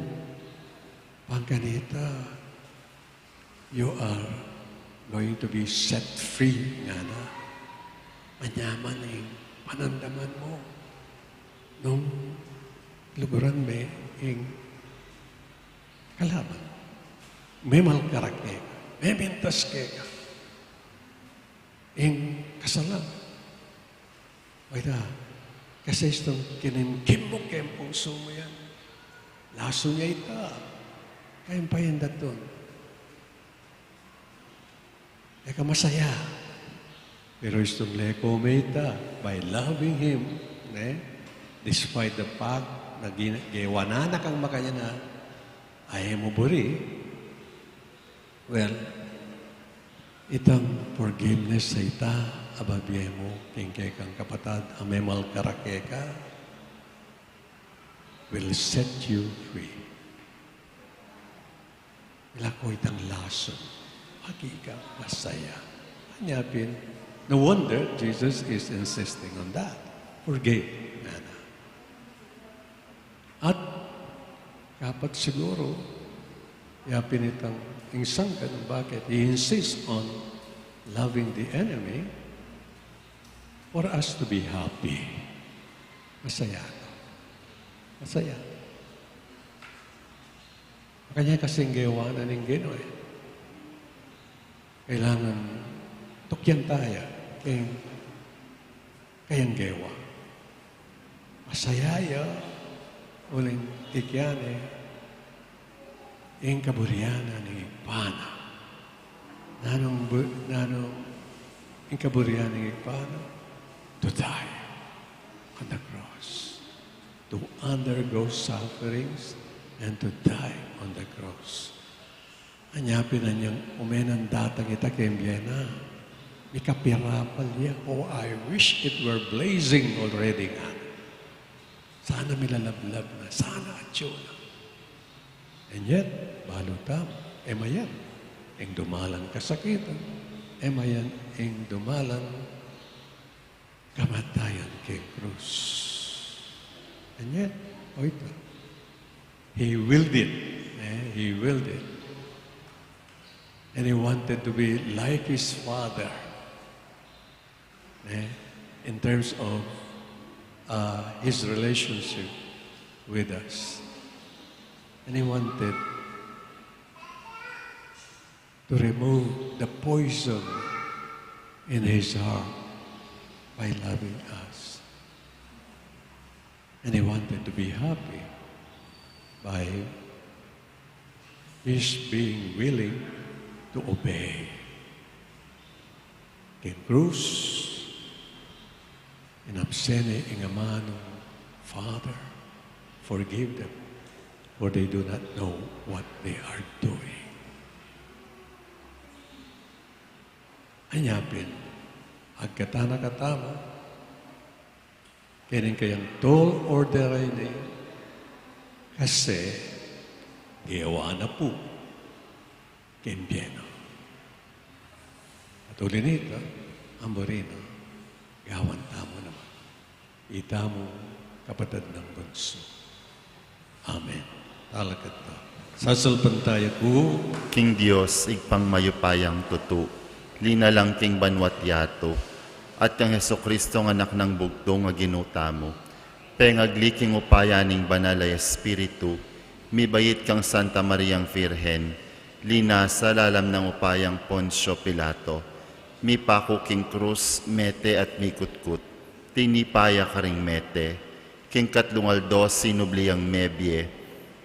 Speaker 5: Pangganita, you are going to be set free nga na. Manyaman yung panandaman mo. Nung luguran may yung kalaban. May malkarak ka. May mintas ka. Yung kasalan. Wala. Kasi itong kinimkim mo kayong puso mo yan. Laso niya ito. Kayang pahinda doon. Eka masaya. Pero itong leko may ito. By loving Him, despite the fact na giwana na kang makanya na ayaw mo buri, well, itang forgiveness sa ita ababiyay mo, kingkay kang kapatad, amemal karakeka, will set you free. Ilako itang lason, agi ka masaya. Hanyapin, no wonder Jesus is insisting on that. Forgive, Nana. At kapat siguro, yapin itang insangkan bakit he insists on loving the enemy for us to be happy. Masaya. Masaya. Kanya kasing gawa na ng Ginoy. Kailangan tukyan tayo kayang gawa. Masaya ya uling tikyane yung kaburiana ng ipana. Nanong yung kaburiana ng ipana? To die on the cross. To undergo sufferings and to die on the cross. Anyapin na niyang umenan datang ita kembiyena. Mikapirapal niya. Oh, I wish it were blazing already nga. Sana milalablab na. Sana atsyon. And yet, balutam, emayan, ang dumalang kasakitan, emayan, ang dumalang kamatayan kay krus. And yet, ito, he willed it. He willed it. And he wanted to be like his father in terms of his relationship with us. And he wanted to remove the poison in his heart by loving us. And he wanted to be happy by his being willing to obey. King Cruz, in absene ing amano, Father, forgive them, for they do not know what they are doing. Anyapin, agkatana katama, kining kayang tall order ni kasi giyawa na po kimbiyeno. At uli nito, ang morino, gawan tamo naman. Itamo kapatid ng bunso. Amen. Talagat to. Sasalpan tayo po.
Speaker 4: King Dios, igpang mayupayang tutu, linalang king banwat yato, at kang Heso Kristo ng anak ng bugtong nga ginuta mo, pengagliking upayaning banalay Espiritu, mibayit kang Santa Mariang Virhen, lina sa lalam ng upayang Poncio Pilato, mi pako king krus, mete at mikutkut, tinipaya ka ring mete, king katlungaldo sinubliyang mebye,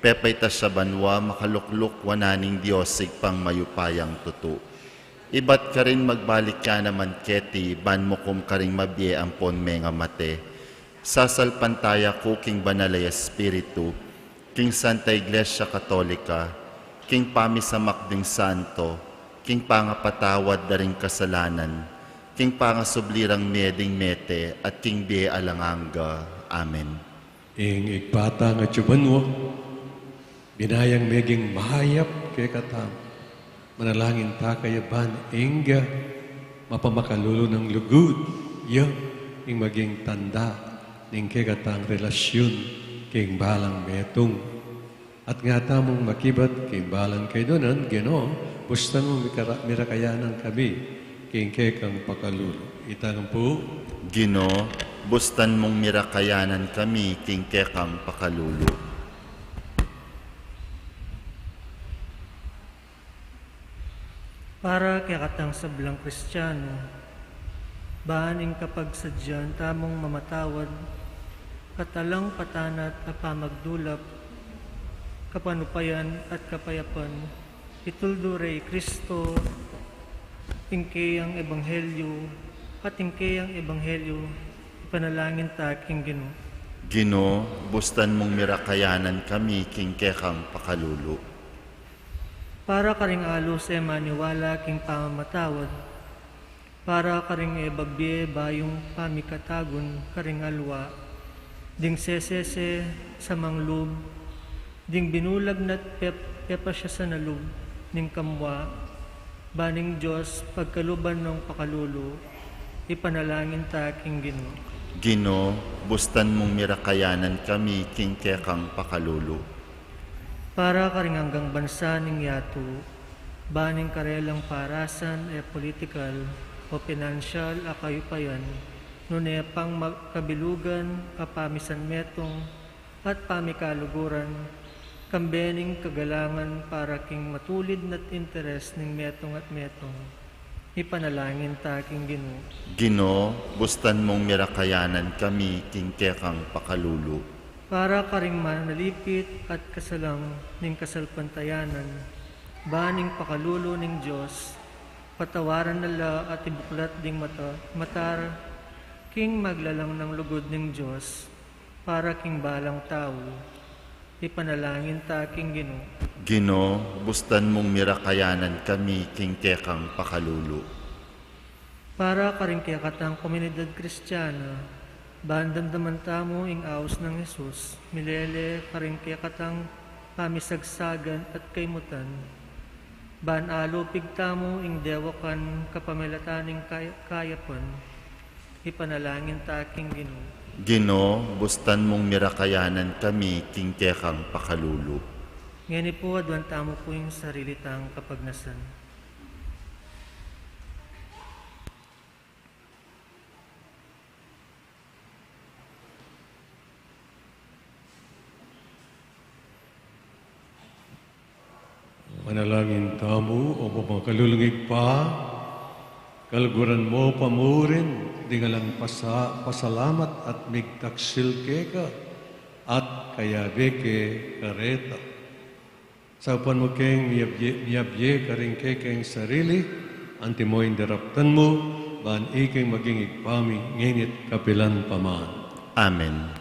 Speaker 4: pepay ta siya banwa makalukluk wananing Diyosig pang mayupayang tutu. Ibat ka rin magbalik ka naman keti, ban mo kum ka rin mabye ang pon menga mate. Sasalpantaya ko king banalay Espiritu, king Santa Iglesia Katolika, king pamisamak ding santo, king pangapatawad da ring kasalanan, king pangasublirang meding mete, at king biye alanganga. Amen.
Speaker 5: Ing igpata nga tsubanwo, binayang meging mahayap kay katam. Manalangin ta kayaban, ingga, mapamakalulo ng lugod, yung maging tanda, ning kekatang relasyon, king balang metong. At nga tamong makibat, king balang kay donan, Ginoo, bustan mo mirakayanan kami, king kekang pakalulo. Itang po,
Speaker 4: Ginoo, bustan mong mirakayanan kami, king kekang pakalulo.
Speaker 6: Para kaya katang sablang Kristiyano, baaning kapag sadyan tamong mamatawad, katalang patanat at pamagdulap, kapanupayan at kapayapan, ituldurey Kristo, tingkeyang ebanghelyo, at tingkeyang ebanghelyo, ipanalangin ta king Ginoo.
Speaker 4: Ginoo, bustan mong mirakayanan kami, king kekang pakalulo.
Speaker 6: Para karing alo sa maniwala king pamamatawad, para karing ebagbi bayong pamikatagon karing alwa, ding sesese sa manglub, ding binulag na't pepa siya sa nalub, ning kamwa, baning Diyos pagkaluban ng pakalulo, ipanalangin ta king Ginoo.
Speaker 4: Gino, bustan mong mirakayanan kami king kekang pakalulo.
Speaker 6: Para karing hanggang bansa ning yato, baning karelang parasan politikal o pinansyal a kayupayan, nune pang kabilugan, kapamisan metong, at pamikaluguran, kambening kagalangan para king matulid na't interes ning metong at metong, ipanalangin ta king Ginoo.
Speaker 4: Gino, bustan mong mirakayanan kami king kekang pakalulo.
Speaker 6: Para karing manalipit at kasalang ning kasalpantayanan, baning pakalulo ning Diyos, patawaran nala at ibuklat ding matar, king maglalang ng lugod ning Diyos, para king balang tao, ipanalangin ta king Ginoo.
Speaker 4: Gino, bustan mong mirakayanan kami king kekang pakalulo.
Speaker 6: Para karing kayakatang komunidad Kristiyana, bandamdaman tamo ing aos ng Jesus, milele karing kayakatang pamisagsagan at kaymutan, ban alo pigtamo ing dewakan kapamilataning kayapan, ipanalangin ta king Ginoo.
Speaker 4: Gino, bustan mong mirakayanan kami king kekang pakalulo.
Speaker 6: Ngani po adwan tamo po yung sarili tang kapagnasan.
Speaker 5: Manalangin tamo o makalulungig pa, kalguran mo pamurin, di nga lang pasalamat at migtaksil ka, at kayabeke kareta. Sa upan mo keng miyabye karing kekeng sarili, anti mo inderaptan mo, baan ikeng maging igpami, nginit kapilan paman.
Speaker 4: Amen.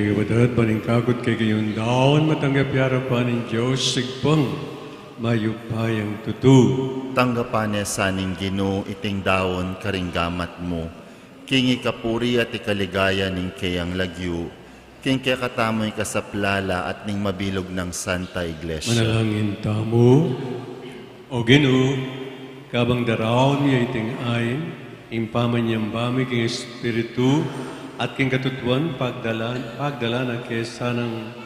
Speaker 5: kay wadad paningkakot kay kayon daon matanggap yara pa ng Diyos sigpang mayupayang tutu.
Speaker 4: Tanggapan niya saning Ginoo iting dawon karinggamat mo. King ikapuri at ikaligaya ning kayang lagyu. King kaya katamoy kasaplala at ning mabilog ng Santa Iglesia.
Speaker 5: Manalangin tamo, o Ginoo, kabang darawon niya iting ayin, impaman niyang bami king Espiritu, at king katutuan pagdala na kesa ng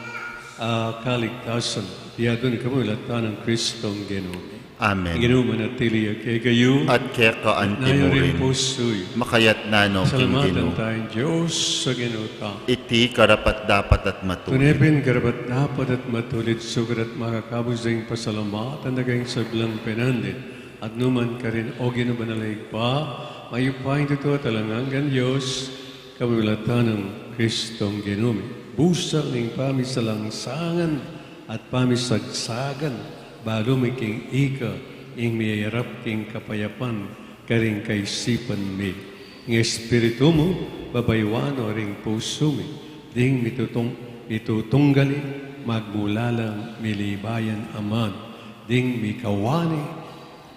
Speaker 5: kaligtasan. Iyadon kamo ilata ng Kristong Ginoo.
Speaker 4: Amen.
Speaker 5: Ginoo manatili kay kayo,
Speaker 4: At kaya kaanti
Speaker 5: nayo
Speaker 4: mo
Speaker 5: rin
Speaker 4: rin.
Speaker 5: pusoy.
Speaker 4: Makayat nano king
Speaker 5: Salamatan
Speaker 4: Ginoo.
Speaker 5: tayong Diyos sa Ginoo ta.
Speaker 4: Iti karapat dapat at matuloy.
Speaker 5: Tunepin karapat dapat at matulit sugar at makakabusing pasalamatan na kayong sablang penandit. At numan ka rin o ginubanalig pa, mayupahin totoo talangangan Diyos, kamulatan ng Kristong Ginoo. Busak ng pamisalangsangan at pamisagsagan, bago may king ika, ing mayarap king kapayapan, karing kaisipan mi. Ng Espiritu mo, babaywano ring puso mi, ding mitutunggali, magmulalang milibayan aman, ding mikawani,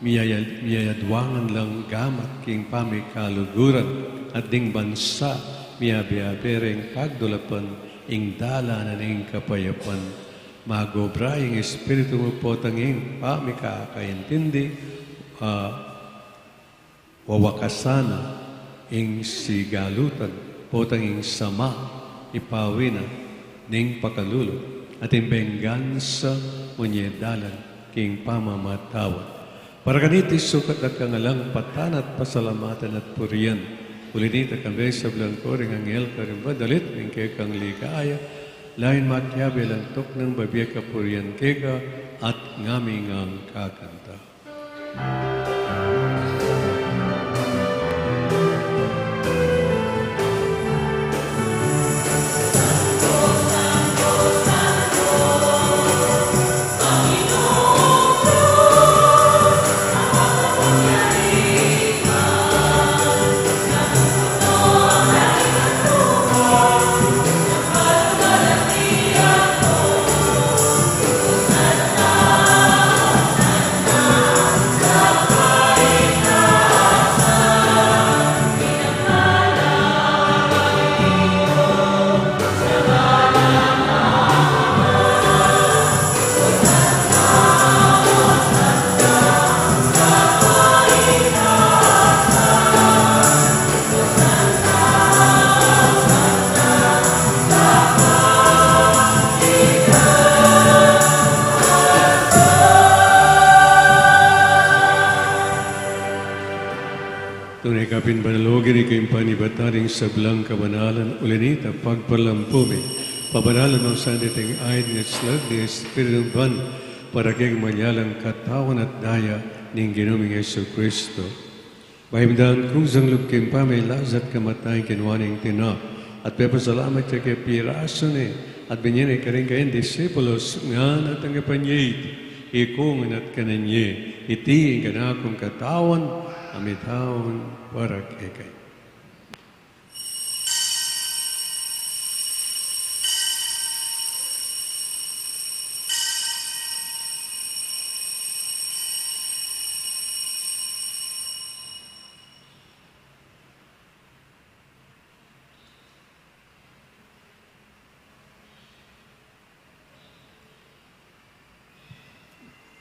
Speaker 5: miyayadwangan lang gamat king pamikaluguran, at ding bansa, miyabiyabereng pagdulapan, ing dala na ning kapayapan. Magobra yung Espiritu mo po tanging pamikakaintindi, wawakasana, ing sigalutan, po tanging sama, ipawina, ning pakalulo, at imbenggansa, munyedalan, king pamamatawad. Para ganiti sukat at kangalang patan at pasalamatan at puriyan, ulinita kami sa blangko ring anghel karimba, dalit ring kay kang ligaya, lain matyabe lang tok ng babiya kapurian kega at ngaming ang kakanta. Tunay kapin banalogin ikayong panibataring sablang kabanalan ulinita pagpalampumi. Pabanalan ng sanditing ayin ng slag ni Espiritu Ban para kayong manyalang katawan at daya ng Ginoong Yesu Kristo. Bahimdaan kruzang lubkin pa may lazat kamatay kinwaning tinap at pepasalamat siya kay piraso ni at binyan ay karing kayong disipulos nga natanggapan niya ikungan at kananye iti ang ganakong katawan amitawon para kay.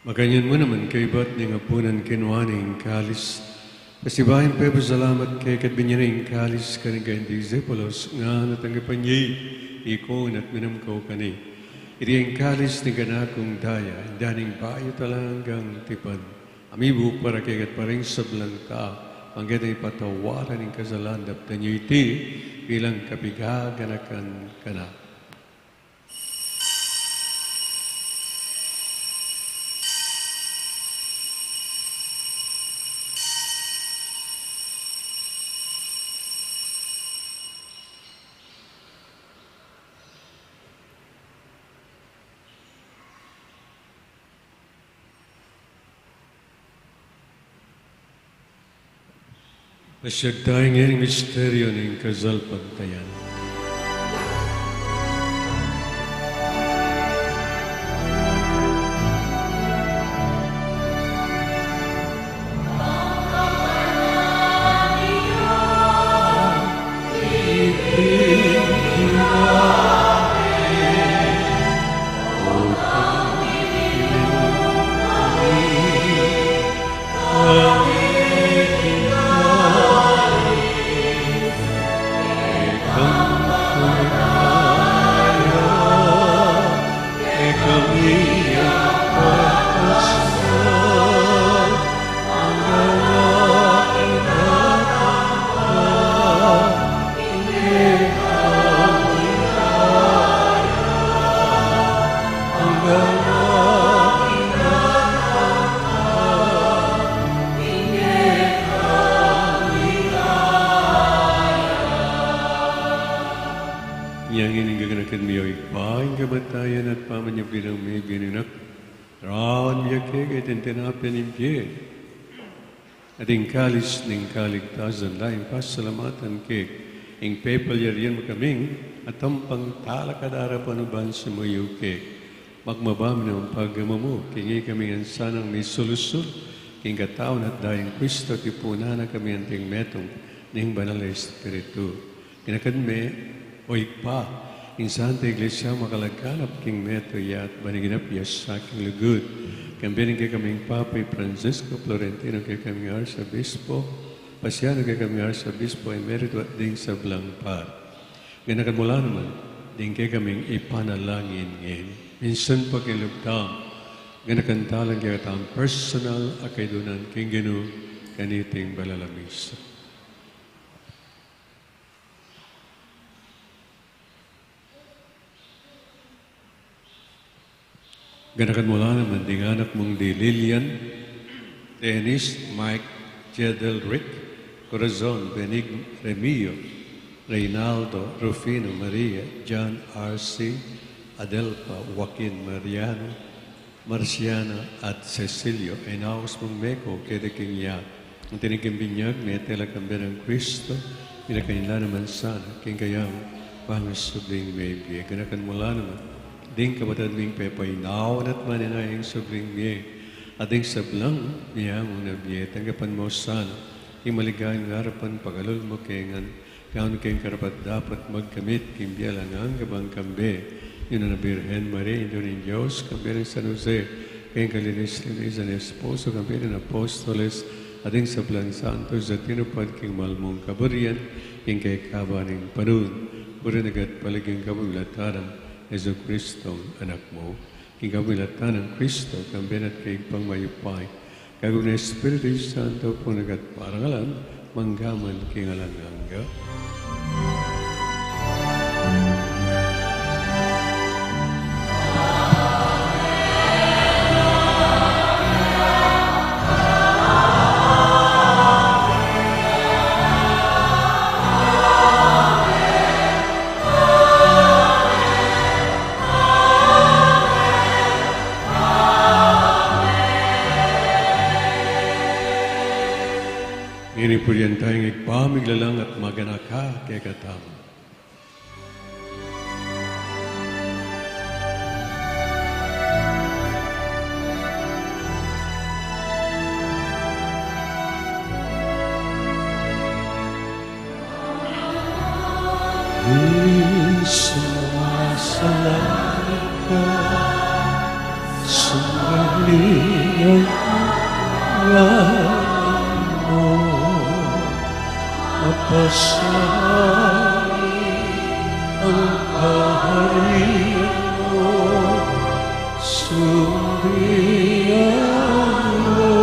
Speaker 5: Maganyan mo naman kay ba't ni nga punan kinuhaning kalis. Pasibahin pa salamat kay katbinyaning kalis kaning kayong disipulos nga natanggapan niya ikon at minamkaw kani. Iti ang kalis ni ganakong daya, daning bayo talagang tipan. Amibu para kay paring sablang ta, ang ganda ipatawaran ng kasalan dapta niyo iti bilang kapigaganakan kana. Pasyag tayo ngayong misteryo ng kasalpagtayan. Raon niya kay tintinapin ng pie. Ating kalis ng kaligtasan laing pasalamatan kay ing pepalyarian mo kaming at ang pangtalakadara panuban sa muyo kay magmabam na ang pagamamu kingi kami ang sanang may solusyon king kataon at dahing Kristo tipuna na kami ang ting metong ning banal na Espiritu. Kinakadme o ikpa in Santa Iglesia makalagkanap king meto yat baniginap yas sa aking lugod. Kambirin kay kaming Papay Francisco Florentino kay kaming Arsobispo, Pasiano kay kaming Arsobispo Emerito at ding sa Blangpar. Ganakan mula naman, ding kay kaming ipanalangin ngayon. Minsan pa kay lugtam, ganakan talang kay katang personal akay dunan king ginu kaniting balalamisa. Ganakan mula naman ding anak mong di Lilian, Dennis, Mike, Jedel, Rick, Corazon, Benig, Remio, Reynaldo, Rufino, Maria, John, R.C., Adelpa, Joaquin, Mariano, Marciana, at Cecilio, ay naos mong meko, kedeking ya. Ang tinikimbinyak, may telakambir ng Kristo, pinakainla naman sana, king kayang pangasubling may biye. Ganakan mula naman, ding kabatad ming pepay naon at maninayang sobring miye. Ading sablang miyang una biye. Tanggapan mo sana. Imaligay ng harapan pagalol mo kengan. Kaon kayong karapat dapat magkamit. Kimbiyalan ang gabang kambe. Yun na Birhen Maria. Yun ng Diyos. Kambi ng San Jose. Kayong kalinis-linis ang esposo. Kambi ng Apostoles. Ading sablang santos at tinupad king malmong kaburian. King kay kabaning panun. Pura nagat paliging kabulataran. Yesu Kristo, anak mo, kingkamilatan ng Kristo, kambiyan at kay pangmayupay. Kaguna Espiritu Santo po nagat parangalan, manggaman kingalanganga. Ini purian tayong igpamiglalang at maganaka kay katama.
Speaker 7: Sumasalangit ka, sumali ang mo, mapasahi ang kaharian mo, sumbiyan mo,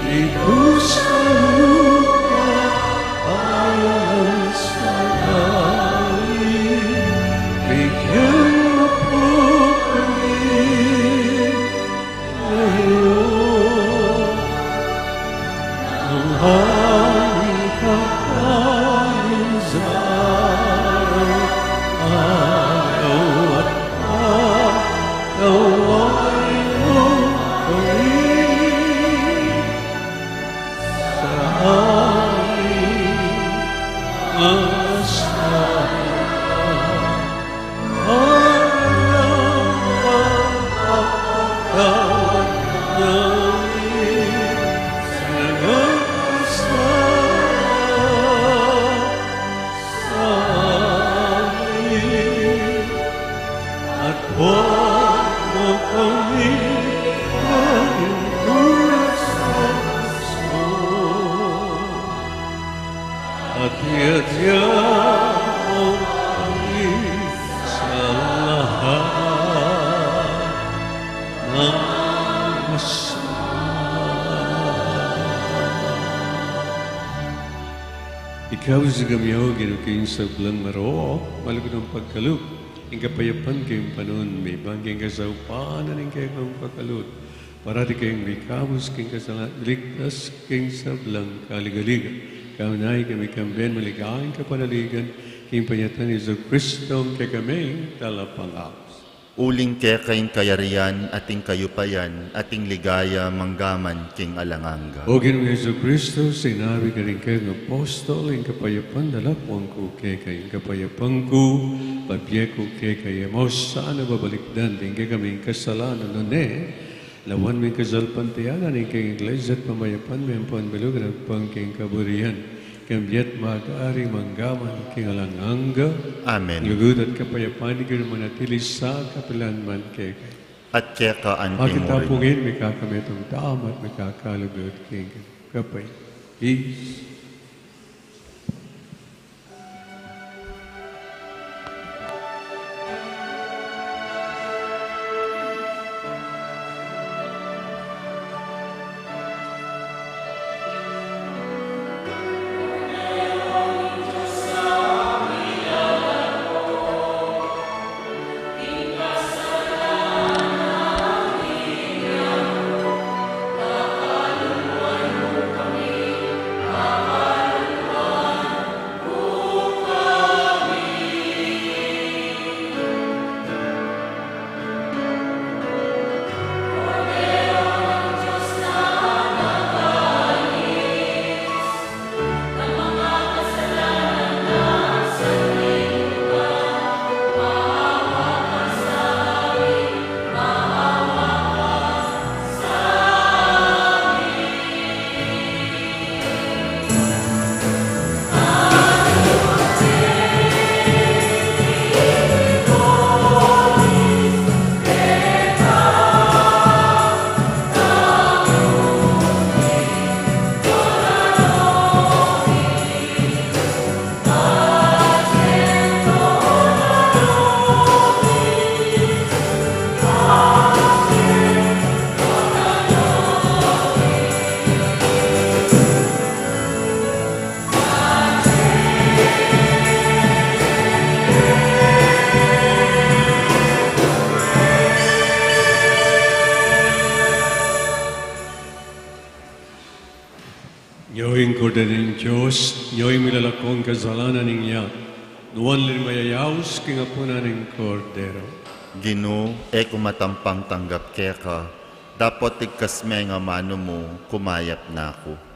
Speaker 7: ibusan ikaw sa gamiyaw, ginuking sa blang maro, malugod ang pagkalug. Ing kapayapan kayong panon, may bangging kasaupanan ng kayong pagkalud. Parati kayong may kamus king kasalat, ligtas king sa blang kaligaligan. Kaunay kami kamben, maligayang kapanaligan, king panyatan ni Jesu Kristo, kay kaming talapangaos.
Speaker 4: Uling kayong kayarian ating kayupayan, ating ligaya manggaman king alanganga.
Speaker 5: O Ginoong Yesu Kristo, sinabi ka rin kayo ng apostol, ang kapayapan dalapwang ko kay kapayapan ko, pagbiya ko kay mo sana babalikdan, din kami kasalanan nun lawan may kasalpantiyanan, ang kay iglesia at pamayapan, may panbilugan at pangking kaburihan, kambiat mag-ari manggaman king alanganga,
Speaker 4: Amen.
Speaker 5: lugod at kapayapan, di kayo manatili sa kapilanman kay
Speaker 4: At keka antimurin.
Speaker 5: Makitapungin, may kakamitong taam at may kakalugod king kapay. Peace. Nyo'y korda ng Diyos, nyo'y milalakong kasalanan niya, nuwan lin mayayaws kingapunan ng kordero.
Speaker 4: Gino, kumatampang tanggap keka, dapat ikasme nga mano mo, kumayap na ako.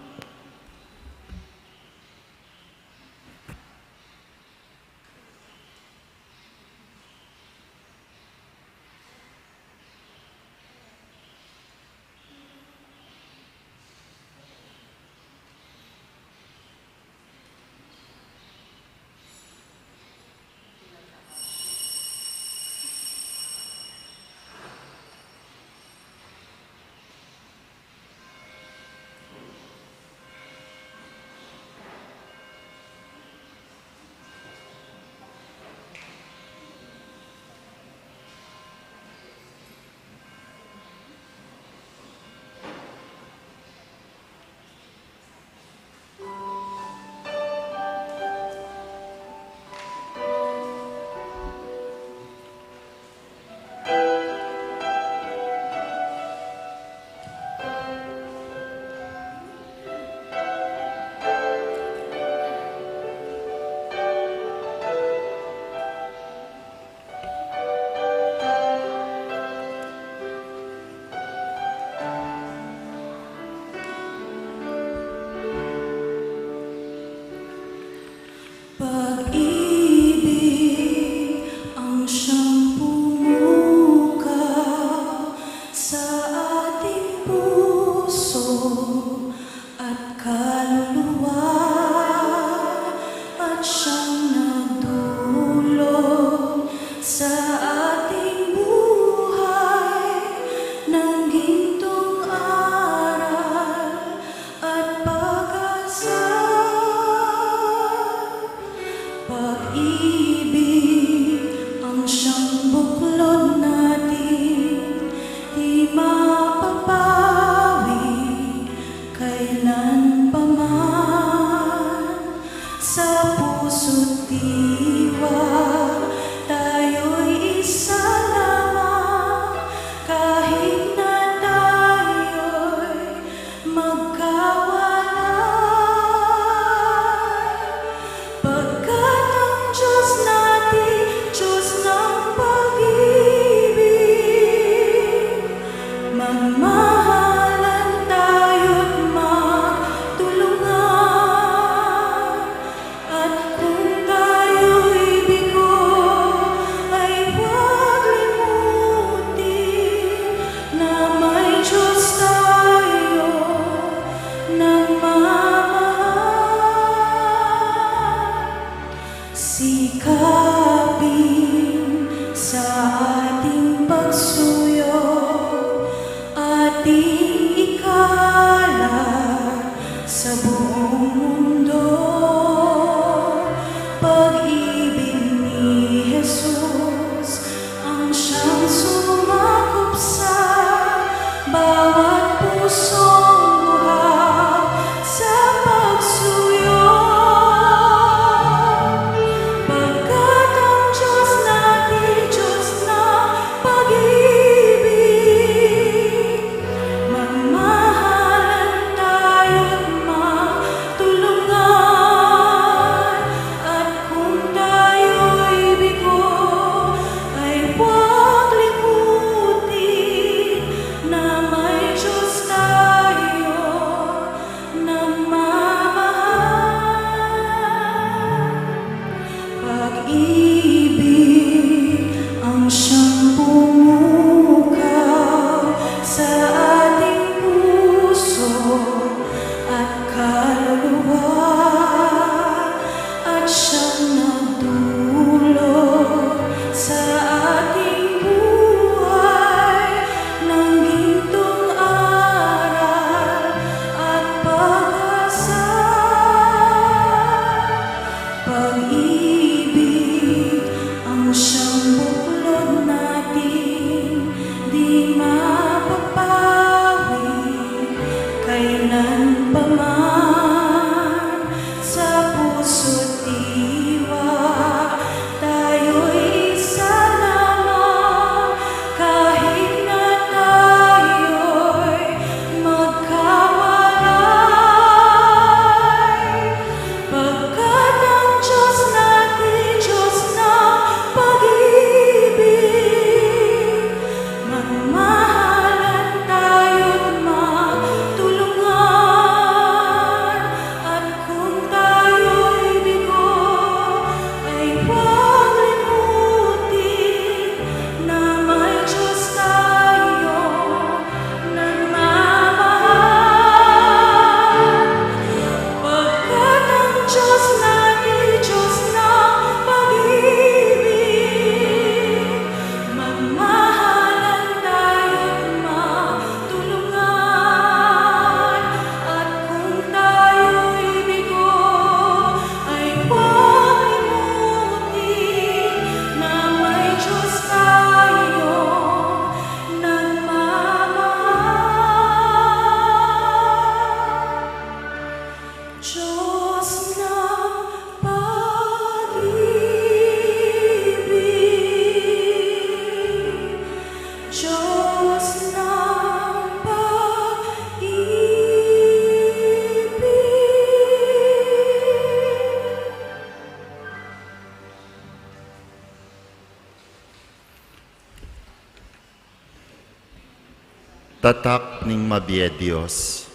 Speaker 4: Tatak ning mabiye Dios.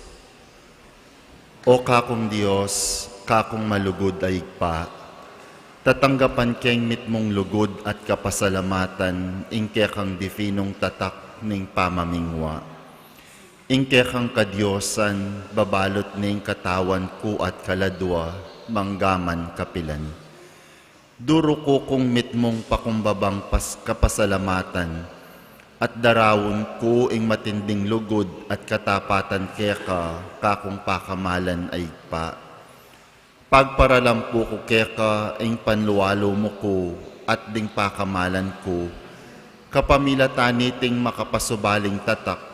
Speaker 4: O kakong Dios, kakong malugod ay pa, tatanggapan keng mitmong lugod at kapasalamatan, ingke kang difinong tatak ning pamamingwa. Ingke kang kadyosan, babalot ning katawan ko at kaladwa, manggaman kapilan. Duro ko kung mitmong pakumbabang kapasalamatan, at darawon ko ing matinding lugod at katapatan keka, kakong pakamalan ay pa. Pagparalampo ko keka, ing panluwalo mo ko, at ding pakamalan ko, kapamilatan makapasubaling tatak,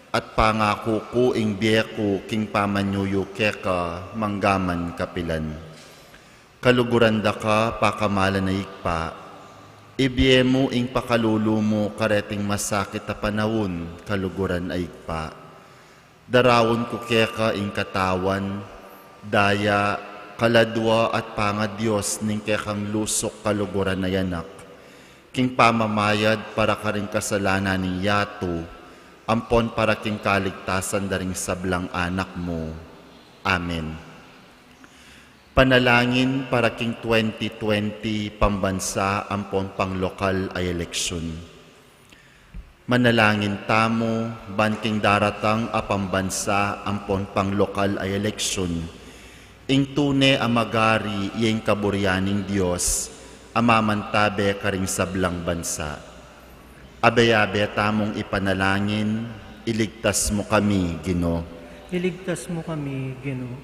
Speaker 4: at pangako ko ing biyeko king pamanyuyo keka, manggaman kapilan. Kaluguran da ka, pakamalan ay pa, ibiye mo ing pakalulu mo kareting masakit na panahon, kaluguran ay pa. Darawon ko keka ing katawan, daya, kaladwa at pangadyos ning kekang lusok kaluguran na yanak. King pamamayad para karing kasalanan ni yato, ampon para king kaligtasan daring sablang anak mo. Amen. Panalangin para king 2020 pambansa ampon pang lokal ay eleksyon. Manalangin tamo ban king daratang a pambansa ampon pang lokal ay eleksyon. Ing tune amagari iyeng kaburyaning Dios amamantabe karing sablang bansa. Abe-abe tamong ipanalangin, iligtas mo kami, Ginoo.
Speaker 6: Iligtas mo kami, Ginoo.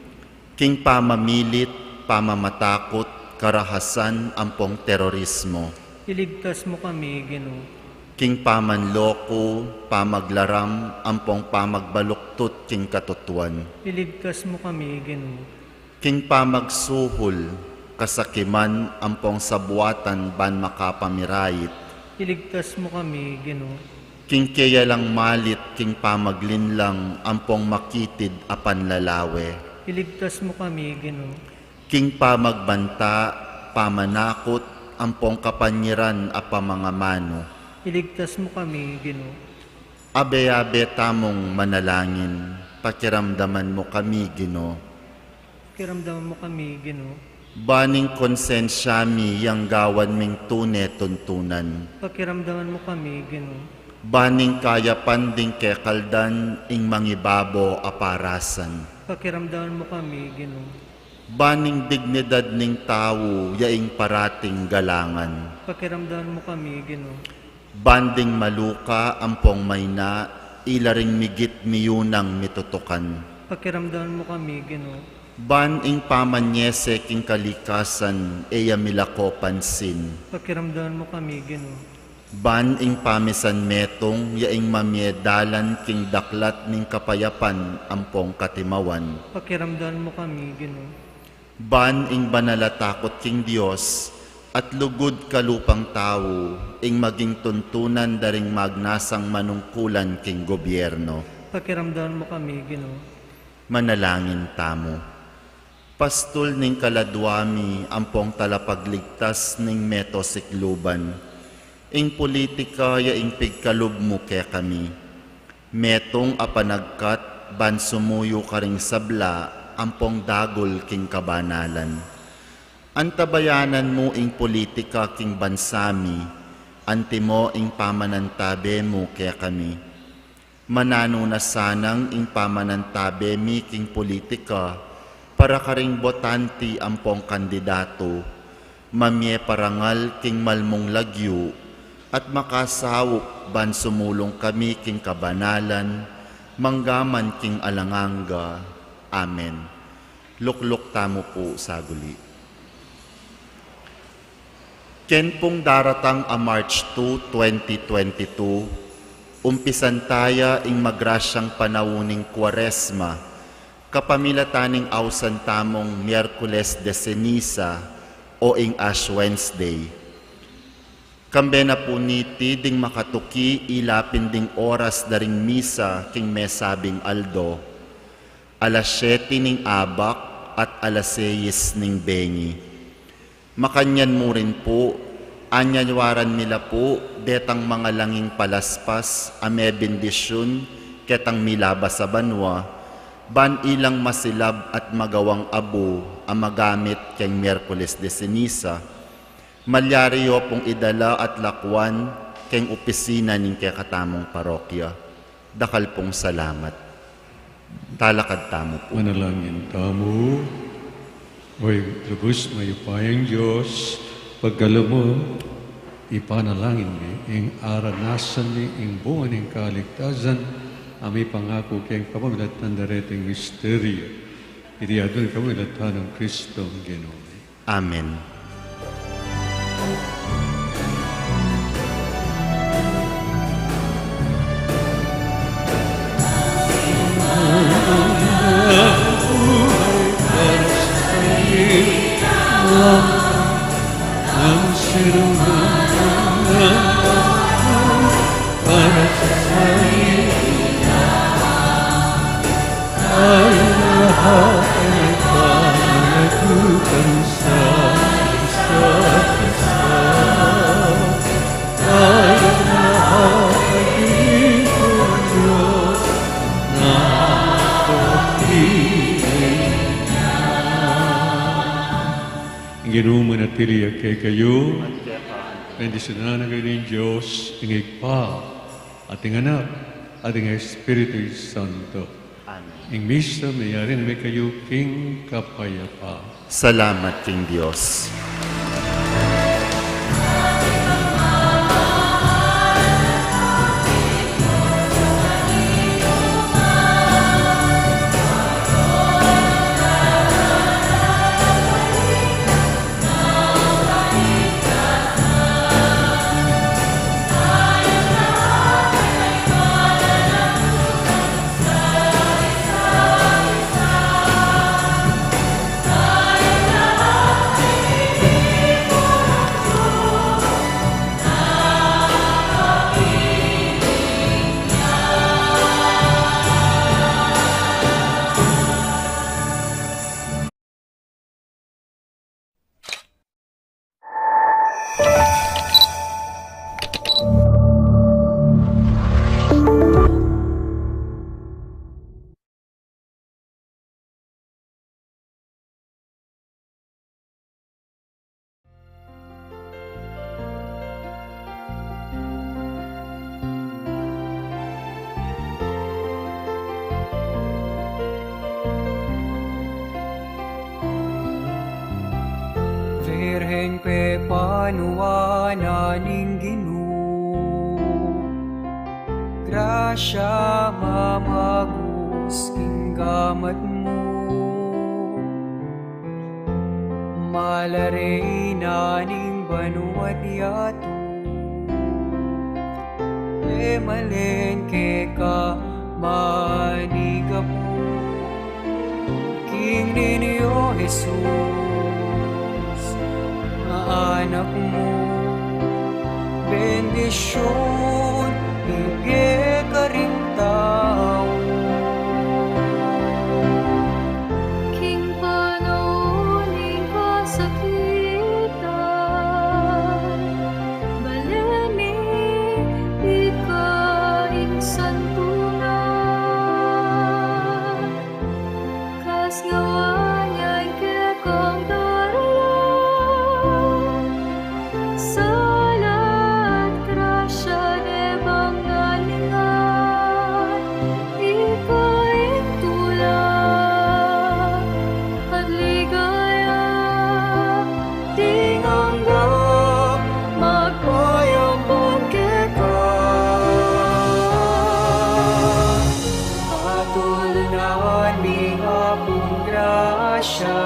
Speaker 4: King pamamilit, pamamatakot, karahasan, ampong terorismo.
Speaker 6: Iligtas mo kami, Ginoo.
Speaker 4: King pamanloko, pamaglaram, ampong pamagbaluktot, king katutuan.
Speaker 6: Iligtas mo kami, Ginoo.
Speaker 4: King pamagsuhol, kasakiman, ampong sabuatan, ban makapamirayit.
Speaker 6: Iligtas mo kami, Ginoo.
Speaker 4: King kaya lang malit, king pamaglinlang, ampong makitid, apan lalawe.
Speaker 6: Iligtas mo kami, Ginoo.
Speaker 4: King pamagbanta, pamanakot, ampong kapanyiran, apa mga mano.
Speaker 6: Iligtas mo kami, Ginoo.
Speaker 4: Abe-abe tamong manalangin, pakiramdaman mo kami, Ginoo.
Speaker 6: Kiramdaman mo kami, Ginoo.
Speaker 4: Baning konsensyami yang gawan ming tune tuntunan.
Speaker 6: Pakiramdaman mo kami, Ginoo.
Speaker 4: Baning kaya panding kekaldan ing mangibabo aparasan.
Speaker 6: Pakiramdaman mo kami, Ginoo.
Speaker 4: Baning dignidad ning tao yaing parating galangan.
Speaker 6: Pakiramdaman mo kami, Ginoo.
Speaker 4: Banding maluka ampong mayna, ilaring migit miyunang mitutukan.
Speaker 6: Pakiramdaman mo kami, Ginoo.
Speaker 4: Ban ing pamanyese king kalikasan, eya milako pansin.
Speaker 6: Pakiramdaman mo kami, Ginoo.
Speaker 4: Ban ing pamisan metong, yaing mamiedalan king daklat ning kapayapan, ampong katimawan.
Speaker 6: Pakiramdaman mo kami, Ginoo.
Speaker 4: Ban ing banalatakot king Dios, at lugod kalupang tao, ing maging tuntunan daring magnasang manungkulan king gobyerno.
Speaker 6: Pakiramdaman mo kami, Ginoo.
Speaker 4: Manalangin tamo. Pastol ning kaladwami, ampong talapagligtas ning meto sikluban. Ing politika yaing pigkalub mo ke kami. Metong apanagkat, ban sumuyo karing sabla, ampong dagol king kabanalan. Antabayanan mo ing politika king bansami, antimo ing pamanantabe mo ke kami. Manano na sanang ing pamanantabe mi king politika, para karing botanti ampong kandidato, mamye parangal king malmong lagyo, at makasawok ban sumulong kami king kabanalan, manggaman king alanganga. Amen. Lukluk tamo po sa guli. Ken pong daratang a March 2, 2022, umpisan taya ing magrasyang panawuning Kwaresma, kapamilataning awsan tamong Miyerkules de Ceniza o ing Ash Wednesday. Kambe na po niti ding makatuki ilapin ding oras daring misa king mesabing aldo, alas 7 ning abak at alas 6 ning bengi. Makanyan mo rin po, anyanwaran nila po, detang mga langing palaspas, ame bendisyon, ketang milaba sa banwa, ban ilang masilab at magawang abo ang magamit keng Miyerkules de Ceniza, malyariyo pong idala at lakwan keng opisina ning katamong parokya. Dakal pong salamat. Talakad tamo po.
Speaker 5: Manalangin tamo. Oy, lubos mayupayang Diyos, pagkala mo, ipanalangin mi, ing aranasan mi, ing bunga ng kaligtasan, ami pangako kayong pamamilatan na reting misteryo. Iriadon pamamilatan ng Kristo ang Ginoo.
Speaker 4: Amen.
Speaker 5: Ang sinuman para sa iyo ay lahat ay panagutan sa isa't isa. Ay lahat ay ikaw, Diyos, na pag-ibig. Ginoo manatili kay kayo, bendisyonan kayo ng Diyos, ingig pa, ating anak, ating Espiritu Santo. Ing misa, mayari na may kayo king kapayapa.
Speaker 4: Salamat king Diyos.
Speaker 1: Virhen pe panuana ning Ginoo, grasya mamagus king gamat mo, malaray na ning banuat yato, e malengke ka manigapo, king ninyo Jesus. Anak mo, bendisyon, ibigay ka rin tao.
Speaker 3: King panauling kasakitan, baleni ikaing santunan, kas ngawanya kekong salat grasya de bangalingan, ikaing tulad at ligaya, tinganggap magpayapon keka. Patulunan ming apong grasya,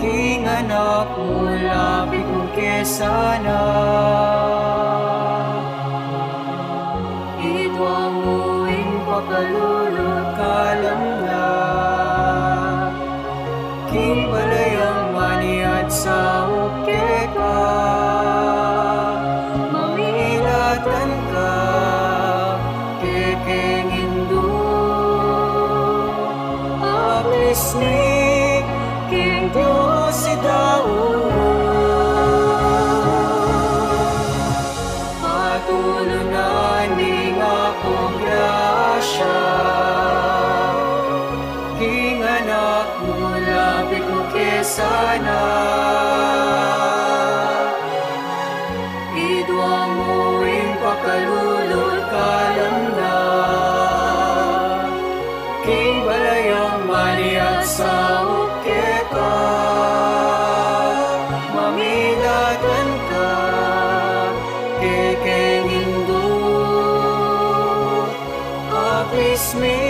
Speaker 3: king anak mo lapit mo kesana. Itwang mo ing pakalulot kalam na, king balayang maniat sa uke ka, mamilatan ka, kekeng Hindu, apis ni king Diyos si Daud. Patulunan ning ako ang grasya. King anak mo, lapit mo kesana. Idwa mo in pakalulul kalamna. King balayang maniyak sa ukeka. Mamilatan ka, kekeng Hindu. Apis me